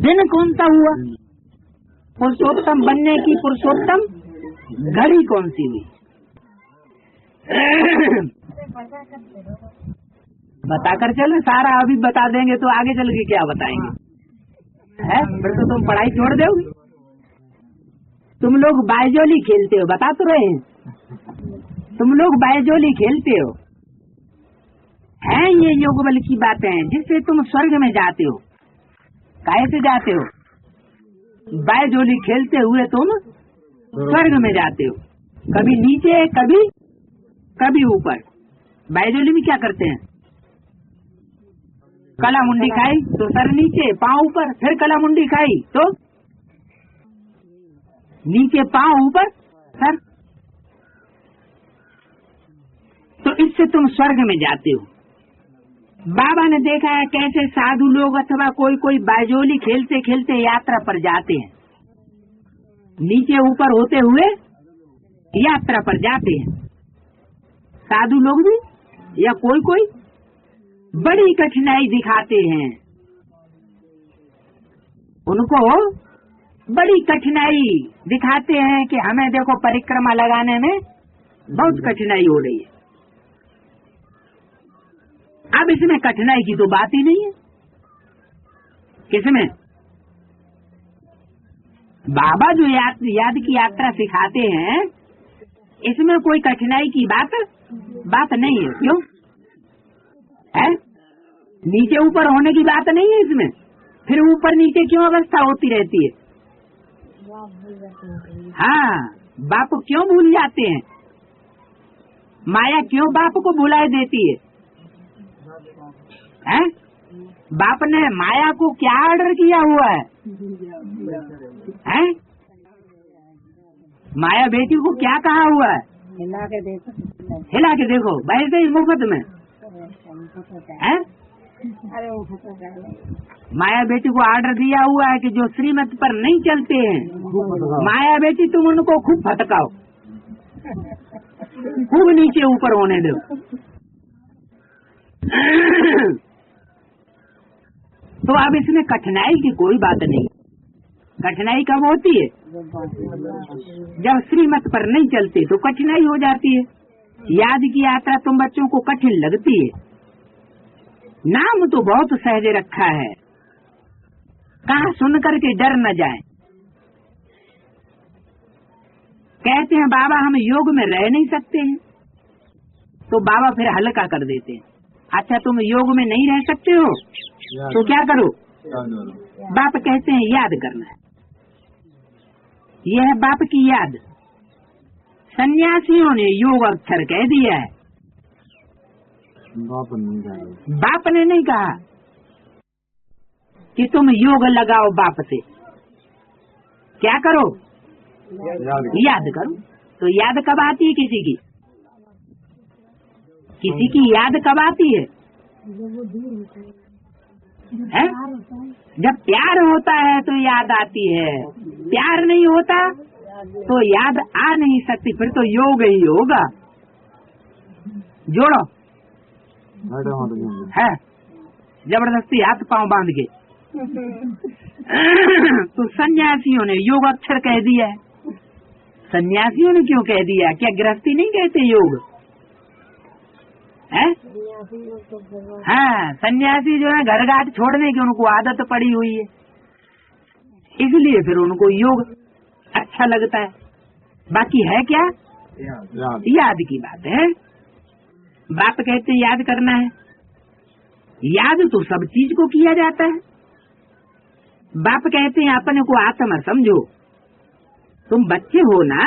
दिन कौन सा हुआ? पुरुषोत्तम बनने की पुरुषोत्तम घड़ी कौन सी हुई? बताकर चले सारा। अभी बता देंगे तो आगे चल के क्या बताएंगे? है फिर तो तुम पढ़ाई छोड़ दोगे। तुम लोग बायजोली खेलते हो, बता तो रहे हैं। तुम लोग बायजोली खेलते हो। है ये योग बल की बातें हैं जिससे तुम स्वर्ग में जाते हो। काहे से जाते हो? बायजोली खेलते हुए तुम स्वर्ग में जाते हो। कभी नीचे, कभी ऊपर। बायजोली में क्या करते हैं? कला मुंडी खाई तो सर नीचे, पांव ऊपर, फिर कला मुंडी खाई तो नीचे, पांव ऊपर, सर। तो इससे तुम स्वर्ग में जाते हो। बाबा ने देखा है कैसे साधु लोग अथवा कोई बायजोली खेलते खेलते यात्रा पर जाते हैं। नीचे ऊपर होते हुए यात्रा पर जाते हैं। साधु लोग भी या कोई बड़ी कठिनाई दिखाते हैं। उनको बड़ी कठिनाई दिखाते हैं कि हमें देखो परिक्रमा लगाने में बहुत कठिनाई हो रही है। अब इसमें कठिनाई की तो बात ही नहीं है। किसमें? बाबा जो याद की यात्रा सिखाते हैं, इसमें कोई कठिनाई की बात नहीं है। क्यों है? नीचे ऊपर होने की बात नहीं है इसमें। फिर ऊपर नीचे क्यों अवस्था होती रहती है? हाँ, बाप क्यों भूल जाते हैं? माया क्यों बाप को भुलाए देती है? हैं? बाप ने माया को क्या ऑर्डर किया हुआ है? हैं? माया बेटी को क्या कहा हुआ है? हिला के देखो वैसे ही मुफ्त में। हैं? माया बेटी को ऑर्डर दिया हुआ है कि जो श्रीमत पर नहीं चलते हैं, माया बेटी तुम उनको खूब फटकाओ, खूब नीचे ऊपर होने दो। तो अब इसमें कठिनाई की कोई बात नहीं। कठिनाई कब होती है? जब श्रीमत पर नहीं चलते तो कठिनाई हो जाती है। याद की यात्रा तुम बच्चों को कठिन लगती है। नाम तो बहुत सहज रखा है, कहाँ सुन करके डर न जाए। कहते हैं बाबा हम योग में रह नहीं सकते हैं, तो बाबा फिर हल्का कर देते हैं। अच्छा तुम योग में नहीं रह सकते हो तो क्या करो? बाप कहते हैं याद करना है। यह है बाप की याद। सन्यासियों ने योग अक्षर कह दिया है, बाप ने नहीं कहा कि तुम योग लगाओ। बाप से क्या करो? याद करो। तो याद कब आती है किसी की? किसी की याद कब आती है? जब प्यार होता है तो याद आती है, प्यार नहीं होता तो याद आ नहीं सकती, फिर तो योग ही होगा। जोड़ो है जबरदस्ती हाथ पांव बांध के। तो सन्यासियों ने योग अक्षर कह दिया है। सन्यासियों ने क्यों कह दिया? क्या गृहस्थी नहीं कहते योग है? हाँ, सन्यासी जो है घर घाट छोड़ने की उनको आदत पड़ी हुई है, इसलिए फिर उनको योग अच्छा लगता है। बाकी है क्या? याद की बात है। बाप कहते हैं याद करना है, याद तो सब चीज को किया जाता है। बाप कहते हैं अपने को आत्मा समझो, तुम बच्चे हो ना,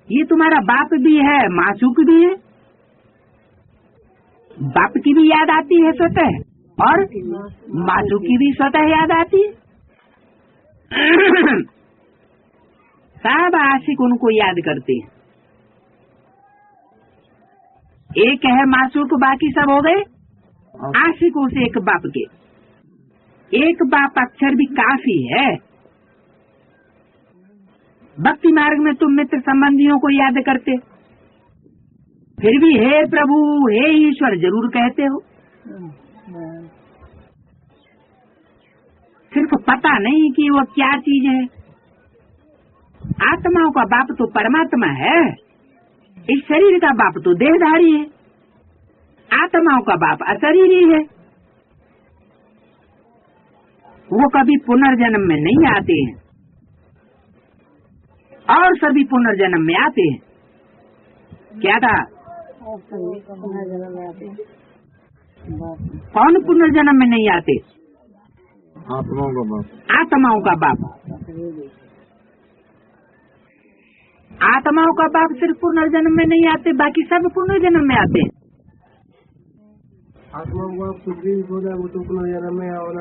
ये तुम्हारा बाप भी है, मासूक भी है। बाप की भी याद आती है स्वतः, और मासूक की भी स्वतः याद आती है। सब आशिक उनको याद करते हैं। एक है मासूक, बाकी सब हो गए आशिकों से एक बाप के। एक बाप अक्षर भी काफी है। भक्ति मार्ग में तुम मित्र संबंधियों को याद करते, फिर भी हे प्रभु हे ईश्वर जरूर कहते हो। सिर्फ पता नहीं कि वो क्या चीज है। आत्माओं का बाप तो परमात्मा है, इस शरीर का बाप तो देहधारी है, आत्माओं का बाप अशरीरी है। वो कभी पुनर्जन्म में नहीं आते हैं, और सभी पुनर्जन्म में आते हैं। क्या था? कौन पुनर्जन्म में नहीं आते? आत्माओं का बाप। आत्माओं का बाप। आत्माओं का बाप सिर्फ पुनर्जन्म में नहीं आते, बाकी सब पुनर्जन्म में आते हैं। आत्माओं का कुछ भी हो जाए वो तो पुनर्जन्म में और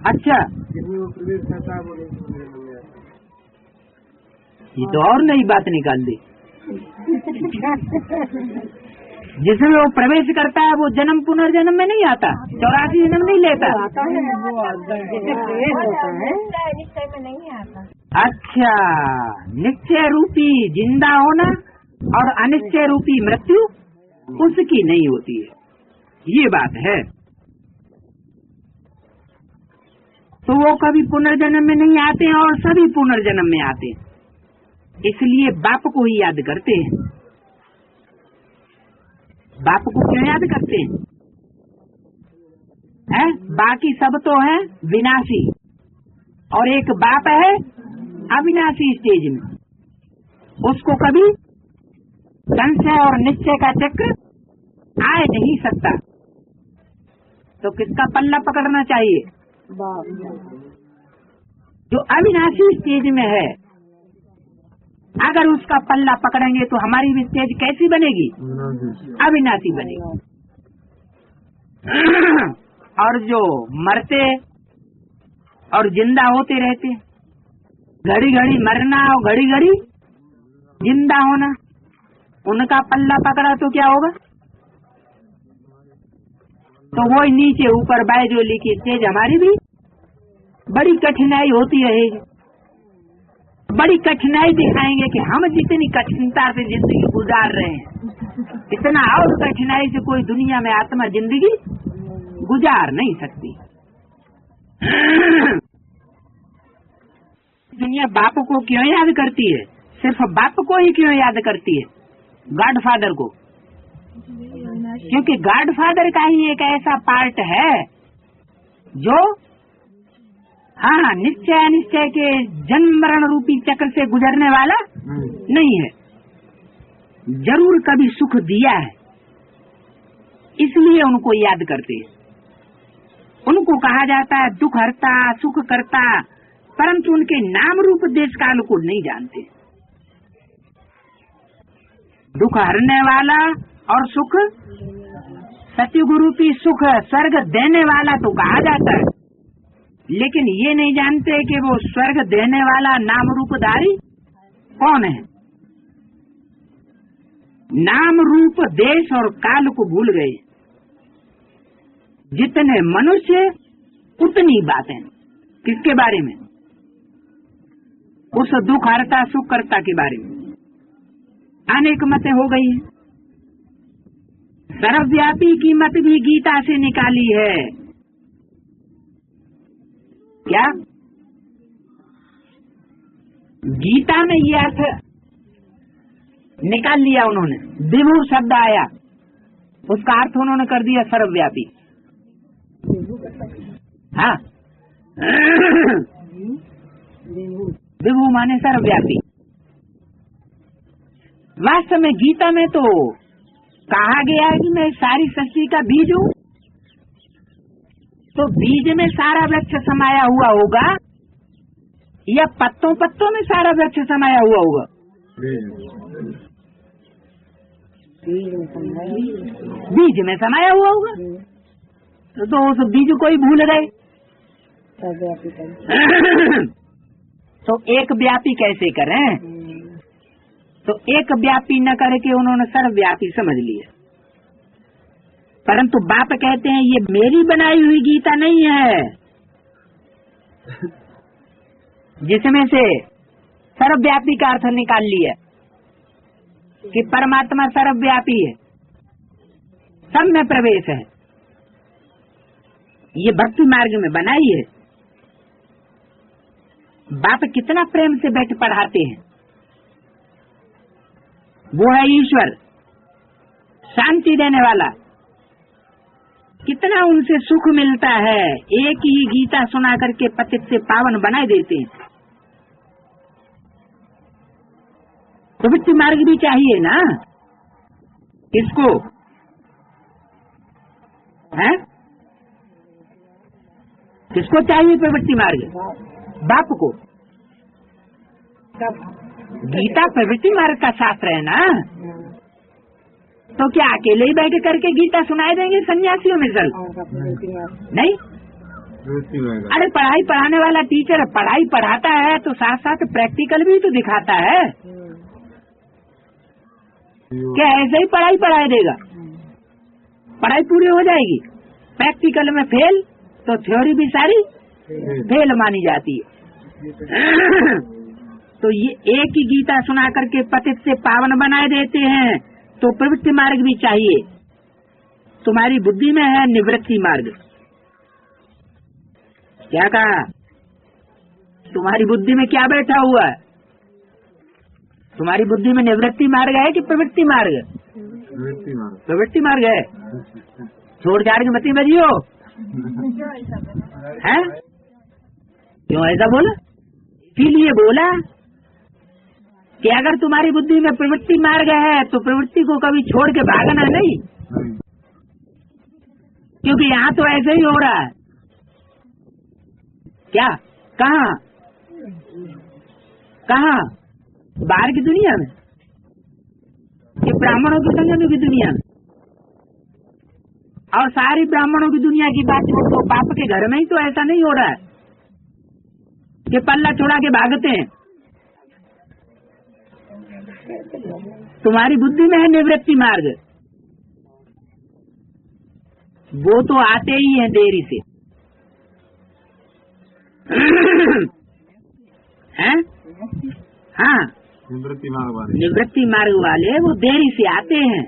अच्छा, जिसमें वो प्रवेश करता है वो नहीं पुनर्जन्म में आता। ये तो और नई बात निकाल दी। जिसमें वो प्रवेश करता है वो जन्म पुनर्जन्म में नहीं आता, 84 जन्म नहीं लेता। निश्चय में नहीं आता। अच्छा, निश्चय रूपी जिंदा होना और अनिश्चय रूपी मृत्यु उसकी नहीं होती है, ये बात है। तो वो कभी पुनर्जन्म में नहीं आते हैं और सभी पुनर्जन्म में आते हैं, इसलिए बाप को ही याद करते हैं। बाप को क्यों याद करते हैं? है? बाकी सब तो है विनाशी, और एक बाप है अविनाशी स्टेज में, उसको कभी संशय और निश्चय का चक्र आए नहीं सकता। तो किसका पल्ला पकड़ना चाहिए? जो अविनाशी स्टेज में है। अगर उसका पल्ला पकड़ेंगे तो हमारी भी स्टेज कैसी बनेगी? अविनाशी बनेगी। और जो मरते और जिंदा होते रहते, घड़ी घड़ी मरना और घड़ी घड़ी जिंदा होना, उनका पल्ला पकड़ा तो क्या होगा? तो वो नीचे ऊपर बायजोली की स्टेज हमारी भी बड़ी कठिनाई होती रहेगी। बड़ी कठिनाई दिखाएंगे कि हम जितनी कठिनता से जिंदगी गुजार रहे हैं, इतना और कठिनाई से कोई दुनिया में आत्मा जिंदगी गुजार नहीं सकती। दुनिया बाप को क्यों याद करती है? सिर्फ बाप को ही क्यों याद करती है? गॉडफादर को, क्योंकि गॉडफादर का ही एक ऐसा पार्ट है जो हाँ निश्चय अनिश्चय के जन्म मरण रूपी चक्र से गुजरने वाला नहीं है, जरूर कभी सुख दिया है, इसलिए उनको याद करते हैं। उनको कहा जाता है दुख हरता सुख करता, परंतु उनके नाम रूप देश काल को नहीं जानते। दुख हरने वाला और सुख सतयुग रूपी सुख स्वर्ग देने वाला तो कहा जाता है, लेकिन ये नहीं जानते कि वो स्वर्ग देने वाला नाम रूपधारी कौन है। नाम रूप देश और काल को भूल गए। जितने मनुष्य उतनी बातें। किसके बारे में? उस दुख हरता सुख करता के बारे में अनेक मतें हो गई हैं। सर्वव्यापी की मत भी गीता से निकाली है। क्या गीता में ये अर्थ निकाल लिया उन्होंने? विभु शब्द आया, उसका अर्थ उन्होंने कर दिया सर्वव्यापी। हाँ, विभु माने सर्वव्यापी। वास्तव में गीता में तो कहा गया है कि मैं सारी सृष्टि का बीज हूँ, तो बीज में सारा वृक्ष समाया हुआ होगा या पत्तों पत्तों में सारा वृक्ष समाया हुआ होगा? बीज में समाया हुआ होगा। तो उस बीज को ही भूल गए। तो एक व्यापी कैसे करें? तो एक व्यापी न करके उन्होंने सर्वव्यापी समझ लिया। परंतु बाप कहते हैं ये मेरी बनाई हुई गीता नहीं है, जिसमें से सर्वव्यापी का अर्थ निकाल लिया कि परमात्मा सर्वव्यापी है, सब में प्रवेश है। ये भक्ति मार्ग में बनाई है। बाप कितना प्रेम से बैठ पढ़ाते हैं। वो है ईश्वर, शांति देने वाला। कितना उनसे सुख मिलता है। एक ही गीता सुना करके पतित से पावन बना देते हैं। प्रवृत्ति मार्ग भी चाहिए ना इसको, है? किसको चाहिए प्रवृत्ति मार्ग? बाप को। गीता प्रवृत्ति मार्ग का शास्त्र है ना, तो क्या अकेले ही बैठ करके गीता सुनाए देंगे सन्यासियों में चल? नहीं। अरे पढ़ाई पढ़ाने वाला टीचर पढ़ाई पढ़ाता है तो साथ साथ प्रैक्टिकल भी तो दिखाता है। क्या ऐसे ही पढ़ाई पढ़ाई देगा? पढ़ाई पूरी हो जाएगी, प्रैक्टिकल में फेल तो थ्योरी भी सारी फेल मानी जाती है। तो ये एक ही गीता सुना करके पतित से पावन बनाए देते हैं। तो प्रवृत्ति मार्ग भी चाहिए। तुम्हारी बुद्धि में है निवृत्ति मार्ग। क्या कहा? तुम्हारी बुद्धि में क्या बैठा हुआ है? तुम्हारी बुद्धि में निवृत्ति मार्ग है कि प्रवृत्ति मार्ग? प्रवृत्ति मार्ग है। छोड़ छाड़ के मती बजियो है। क्यों ऐसा बोला? इसीलिए बोला कि अगर तुम्हारी बुद्धि में प्रवृत्ति मार्ग है तो प्रवृत्ति को कभी छोड़ के भागना नहीं, क्योंकि यहाँ तो ऐसे ही हो रहा है। क्या? कहाँ कहाँ? बाहर की दुनिया में कि ब्राह्मणों की संगति की दुनिया में? और सारी ब्राह्मणों की दुनिया की बात छोड़ दो, बाप के घर में ही तो ऐसा नहीं हो रहा है कि पल्ला छोड़ा के भागते हैं। तुम्हारी बुद्धि में है निवृत्ति मार्ग, वो तो आते ही हैं देरी से। हैं? हाँ, निवृत्ति मार्ग वाले वो देरी से आते हैं।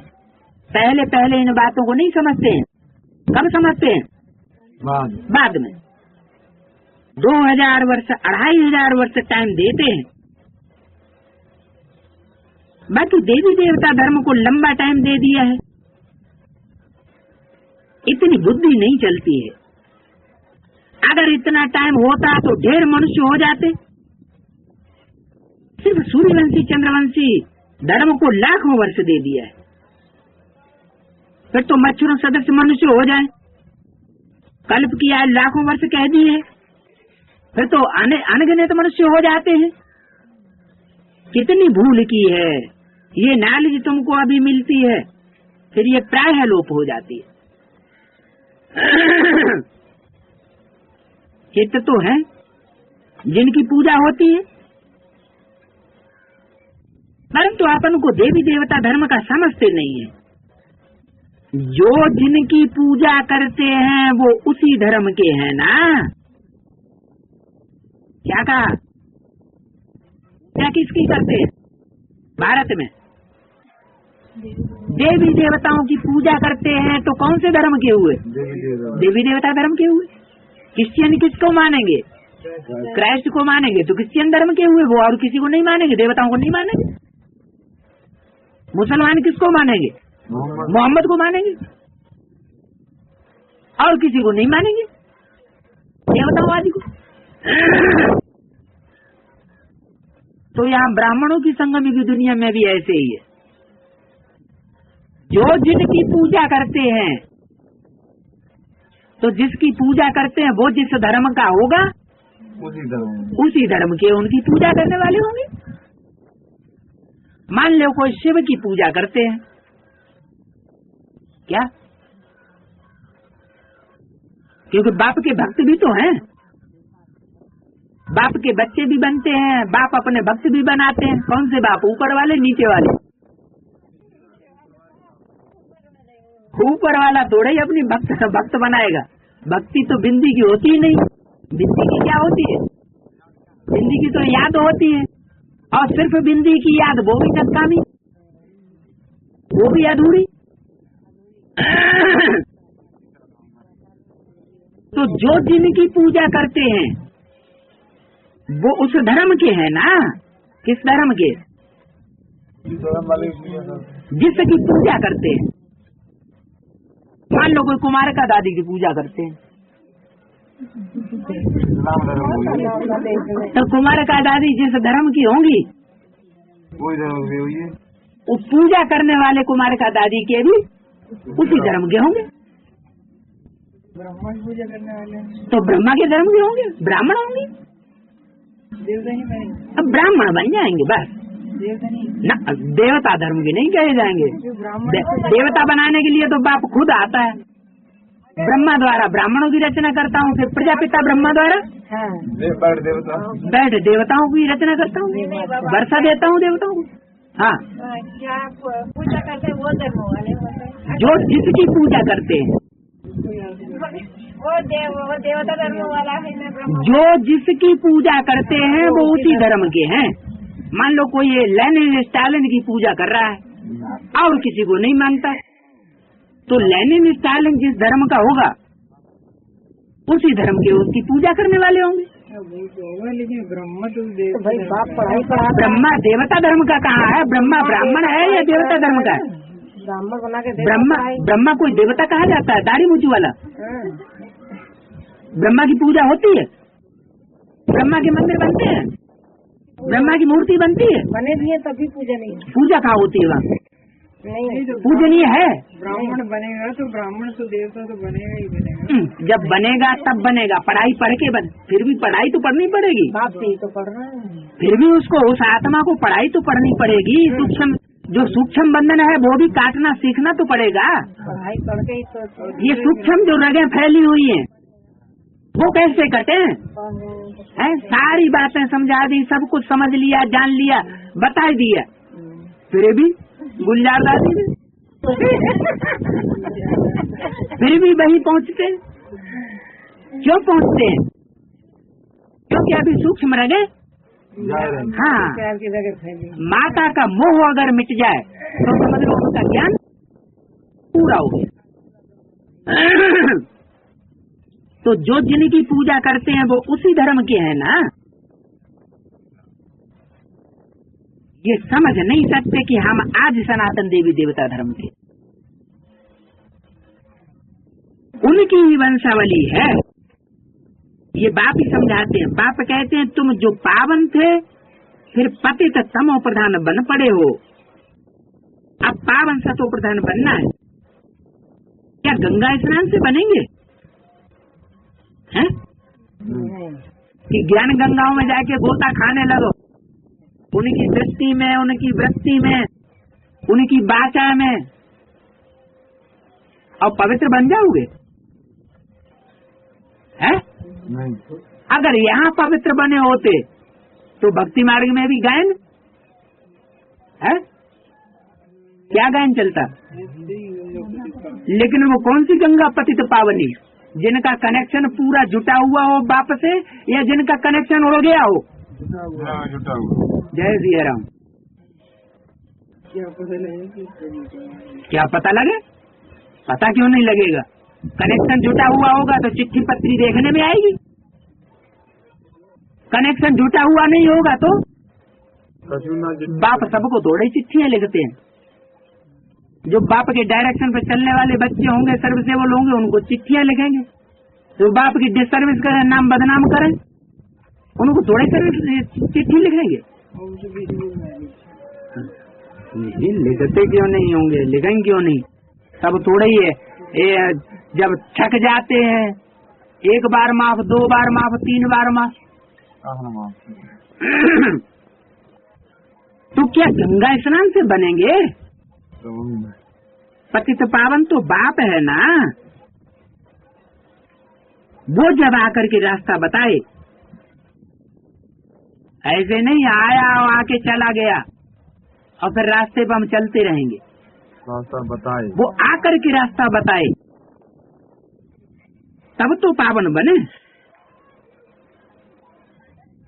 पहले पहले इन बातों को नहीं समझते हैं। कब समझते हैं? बाद में। 2000 वर्ष 2500 वर्ष टाइम देते हैं। बाकी देवी देवता धर्म को लंबा टाइम दे दिया है। इतनी बुद्धि नहीं चलती है। अगर इतना टाइम होता तो ढेर मनुष्य हो जाते। सिर्फ सूर्यवंशी चंद्रवंशी धर्म को लाखों वर्ष दे दिया है। फिर तो मच्छरों सदस्य मनुष्य हो जाए। कल्प किया है, लाखों वर्ष कह दिए, फिर तो अनगिनत मनुष्य हो जाते हैं। कितनी भूल की है। ये नॉलेज तुमको अभी मिलती है, फिर ये प्रायः लोप हो जाती है। चित्त तो है जिनकी पूजा होती है, परंतु अपन को देवी देवता धर्म का समझते नहीं है। जो जिनकी पूजा करते हैं वो उसी धर्म के हैं ना। क्या कहा? क्या किसकी करते हैं? भारत में देवी देवताओं की पूजा करते हैं तो कौन से धर्म के हुए? देवी देवता धर्म के हुए। क्रिश्चियन किसको मानेंगे? क्राइस्ट को मानेंगे तो क्रिश्चियन धर्म के हुए वो, और किसी को नहीं मानेंगे, देवताओं को नहीं मानेंगे। मुसलमान किसको मानेंगे? मोहम्मद को मानेंगे, और किसी को नहीं मानेंगे, देवतावादी को। तो यहाँ ब्राह्मणों की संगमी की दुनिया में भी ऐसे ही है। जो जिनकी पूजा करते हैं, तो जिसकी पूजा करते हैं वो जिस धर्म का होगा उसी धर्म के उनकी पूजा करने वाले होंगे। मान लो कोई शिव की पूजा करते हैं, क्या? क्योंकि बाप के भक्त भी तो हैं, बाप के बच्चे भी बनते हैं, बाप अपने भक्त भी बनाते हैं। कौन से बाप? ऊपर वाले, नीचे वाले? ऊपर वाला थोड़ा ही अपनी भक्त बनाएगा। भक्ति तो बिंदी की होती ही नहीं। बिंदी की क्या होती है? बिंदी की तो याद होती है, और सिर्फ बिंदी की याद वो भी नकामी, वो भी अधूरी। तो जो जिनकी पूजा करते हैं वो उस धर्म के हैं ना। किस धर्म के? जिसकी पूजा करते हैं। मान लो कोई कुमार का दादी की पूजा करते हैं, तो कुमार का दादी जिस धर्म की होंगी वही धर्म की हुई है। वो पूजा करने वाले कुमार का दादी के भी उसी धर्म के होंगे। ब्रह्मा की पूजा करने वाले तो ब्रह्मा के धर्म के होंगे, ब्राह्मण होंगे। देवता ही बनेंगे। अब ब्राह्मण बन जाएंगे बस देवता नहीं ना। देवता धर्म के नहीं कहे जाएंगे। देवता बनाने के लिए तो बाप खुद आता है। ब्रह्मा द्वारा ब्राह्मणों की रचना करता हूँ, फिर प्रजापिता ब्रह्मा द्वारा बैठ देवताओं की रचना करता हूँ, वर्षा देता हूँ देवताओं को। हाँ, क्या पूजा करते हैं वो धर्म वाले होते हैं। जो जिसकी पूजा करते हैं वो देवता धर्म वाला है ना। ब्रह्मा जो जिसकी पूजा करते हैं वो उसी धर्म के हैं। मान लो कोई ये लेनिन स्टालिन की पूजा कर रहा है और किसी को नहीं मानता, तो लेनिन स्टालिन जिस धर्म का होगा उसी धर्म के उसकी पूजा करने वाले होंगे। लेकिन ब्रह्मा तो भाई बाप पढ़ाई पढ़ा। ब्रह्मा देवता धर्म का कहाँ है? ब्रह्मा ब्राह्मण है या देवता धर्म का है? ब्राह्मण बना के ब्रह्मा कोई देवता कहा जाता है? दाढ़ी मूछी वाला ब्रह्मा की पूजा होती है? ब्रह्मा के मंदिर बनते हैं, ब्रह्मा की मूर्ति बनती है, बने भी है तभी पूजा नहीं। पूजा कहाँ होती है? वहाँ नहीं पूजनीय है। ब्राह्मण बनेगा तो ब्राह्मण तो देवता तो बनेगा ही बनेगा। जब बनेगा तब बनेगा, पढ़ाई पढ़ के फिर भी पढ़ाई तो पढ़नी पड़ेगी। बाप से ही तो पढ़ रहा है। फिर भी उसको उस आत्मा को पढ़ाई तो पढ़नी पड़ेगी। सूक्ष्म जो सूक्ष्म बंधन है वो भी काटना सीखना तो पड़ेगा। पढ़ाई पढ़ के ही तो ये सूक्ष्म जो रगें फैली हुई हैं वो कैसे कटे हैं? सारी बातें समझा दी, सब कुछ समझ लिया, जान लिया, बता दिया, फिर भी गुलजार दादी ने फिर भी वही पहुँचते। क्यों पहुँचते हैं? क्योंकि अभी सूक्ष्म रगे। हाँ, की जगह फैली। माता का मोह अगर मिट जाए तो समझ लो उनका ज्ञान पूरा हो गया। तो जो जिनकी पूजा करते हैं वो उसी धर्म के हैं ना। ये समझ नहीं सकते कि हम आज सनातन देवी देवता धर्म के, उनकी ही वंशावली है। ये बाप ही समझाते हैं। बाप कहते हैं तुम जो पावन थे फिर पतित तमो प्रधान बन पड़े हो, अब पावन सतो प्रधान बनना है। क्या गंगा स्नान से बनेंगे? हैं? कि ज्ञान गंगाओं में जाके गोता खाने लगो, उनकी दृष्टि में, उनकी वृत्ति में, उनकी वाचा में, और पवित्र बन जाओगे? हैं? अगर यहाँ पवित्र बने होते तो भक्ति मार्ग में भी गए न? क्या गायन चलता। लेकिन वो कौन सी गंगा पतित पावनी, जिनका कनेक्शन पूरा जुटा हुआ हो बाप से, या जिनका कनेक्शन उड़ गया हो। जुटा हुआ। जय सिया राम। क्या पता लगे? पता क्यों नहीं लगेगा? कनेक्शन जुटा हुआ होगा तो चिट्ठी पत्री देखने में आएगी। कनेक्शन जुटा हुआ नहीं होगा तो बाप सबको थोड़े चिट्ठियां लिखते हैं। जो बाप के डायरेक्शन पे चलने वाले बच्चे होंगे, सर्विसेबल होंगे, उनको चिट्ठियां लिखेंगे। जो बाप की डिसर्विस का नाम बदनाम करें, उनको थोड़े सर्विस चिट्ठी लिखेंगे। नहीं लिखते क्यों नहीं होंगे, लिखेंगे क्यों नहीं? सब थोड़े ही है। जब थक जाते हैं, एक बार माफ, 2 बार माफ, 3 बार माफ, तो क्या गंगा स्नान से बनेंगे? पतित पावन तो बाप है ना, वो जब आकर के रास्ता बताए। ऐसे नहीं आया और आके चला गया और फिर रास्ते पर हम चलते रहेंगे। रास्ता बताए, वो आकर के रास्ता बताए, तब तो पावन बने।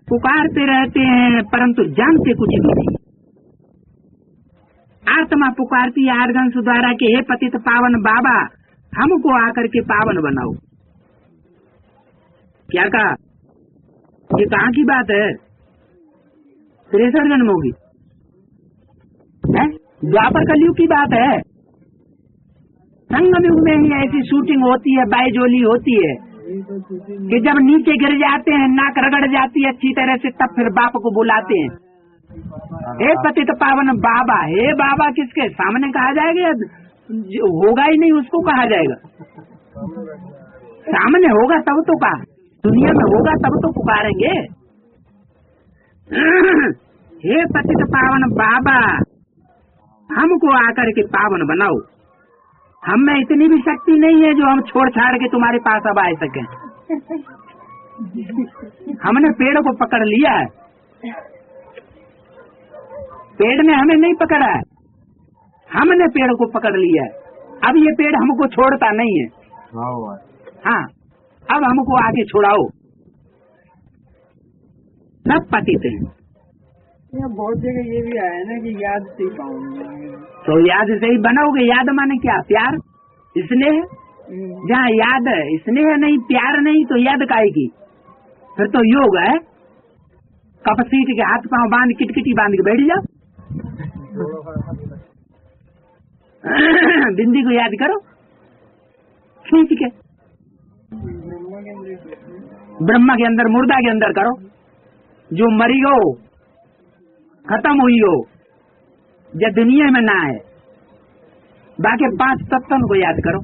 पुकारते रहते हैं परंतु जानते कुछ भी नहीं। आत्मा पुकारती है आर्गन द्वारा के हे पतित पावन बाबा, हमको आकर के पावन बनाओ। क्या कहा? ये कहाँ की बात है? त्रेसठ जन्मों की है, द्वापर कलयुग की बात है। संगम युग में ही ऐसी शूटिंग होती है, बायजोली होती है कि जब नीचे गिर जाते हैं, नाक रगड़ जाती है अच्छी तरह से, तब फिर बाप को बुलाते हैं, हे पतित पावन बाबा। हे बाबा किसके सामने कहा जाएगा? जो होगा ही नहीं उसको कहा जाएगा। सामने होगा तब तो कहा, दुनिया में होगा तब तो पुकारेंगे। हे पतित पावन बाबा, हमको आकर के पावन बनाओ। हम में इतनी भी शक्ति नहीं है जो हम छोड़ छाड़ के तुम्हारे पास अब आ सके। हमने पेड़ को पकड़ लिया है, पेड़ ने हमें नहीं पकड़ा है, हमने पेड़ को पकड़ लिया है। अब ये पेड़ हमको छोड़ता नहीं है। हाँ, अब हमको आगे छुड़ाओ। सब पतित हैं। बहुत जगह ये भी आया ना कि याद से ही पाऊंगा, तो याद से ही बनाओगे। याद माने क्या? प्यार, स्नेह। जहाँ याद है, स्नेह नहीं, प्यार नहीं, तो याद काहे की? फिर तो योग है। कप सीट के हाथ पांव बांध, किटकिटी बांध के बैठ जाओ। बिंदी को याद करो खींच के। ब्रह्मा के अंदर, मुर्दा के अंदर करो। जो मरी हो, खत्म हुई हो, जो दुनिया में ना है, बाकी 5 तत्वों को याद करो।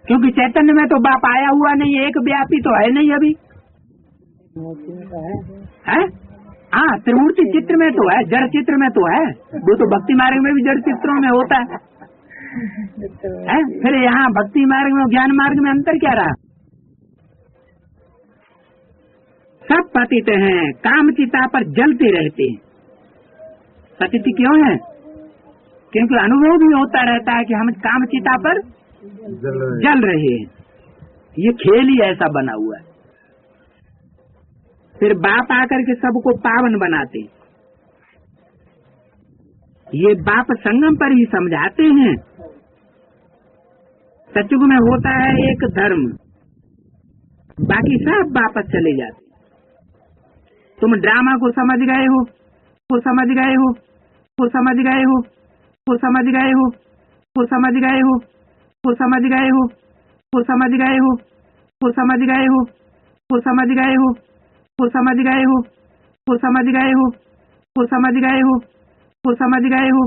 क्योंकि चैतन्य में तो बाप आया हुआ नहीं है, एक व्यापी तो है नहीं अभी। है? हाँ, त्रिमूर्ति चित्र में तो है, जड़ चित्र में तो है। वो तो भक्ति मार्ग में भी जड़ चित्रों में होता है। फिर यहाँ भक्ति मार्ग में, ज्ञान मार्ग में अंतर क्या रहा? सब पतित हैं, काम चिता पर जलते रहते हैं। पतित क्यों है? क्योंकि अनुभव भी होता रहता है कि हम काम चिता पर जल रहे हैं। ये खेल ही ऐसा बना हुआ है। फिर बाप आकर के सबको पावन बनाते हैं। ये बाप संगम पर ही समझाते हैं। सतयुग में होता है एक धर्म, बाकी सब वापस चले जाते। तुम ड्रामा को समझ गए हो, को समझ गए हो, को समझ गए हो, को समझ गए हो, को समझ गए हो, को समझ गए हो, को समझ गए हो, को समझ गए हो, को समझ गए हो, को समझ गए हो, को समझ गए हो, को समझ गए हो, को समझ गए हो,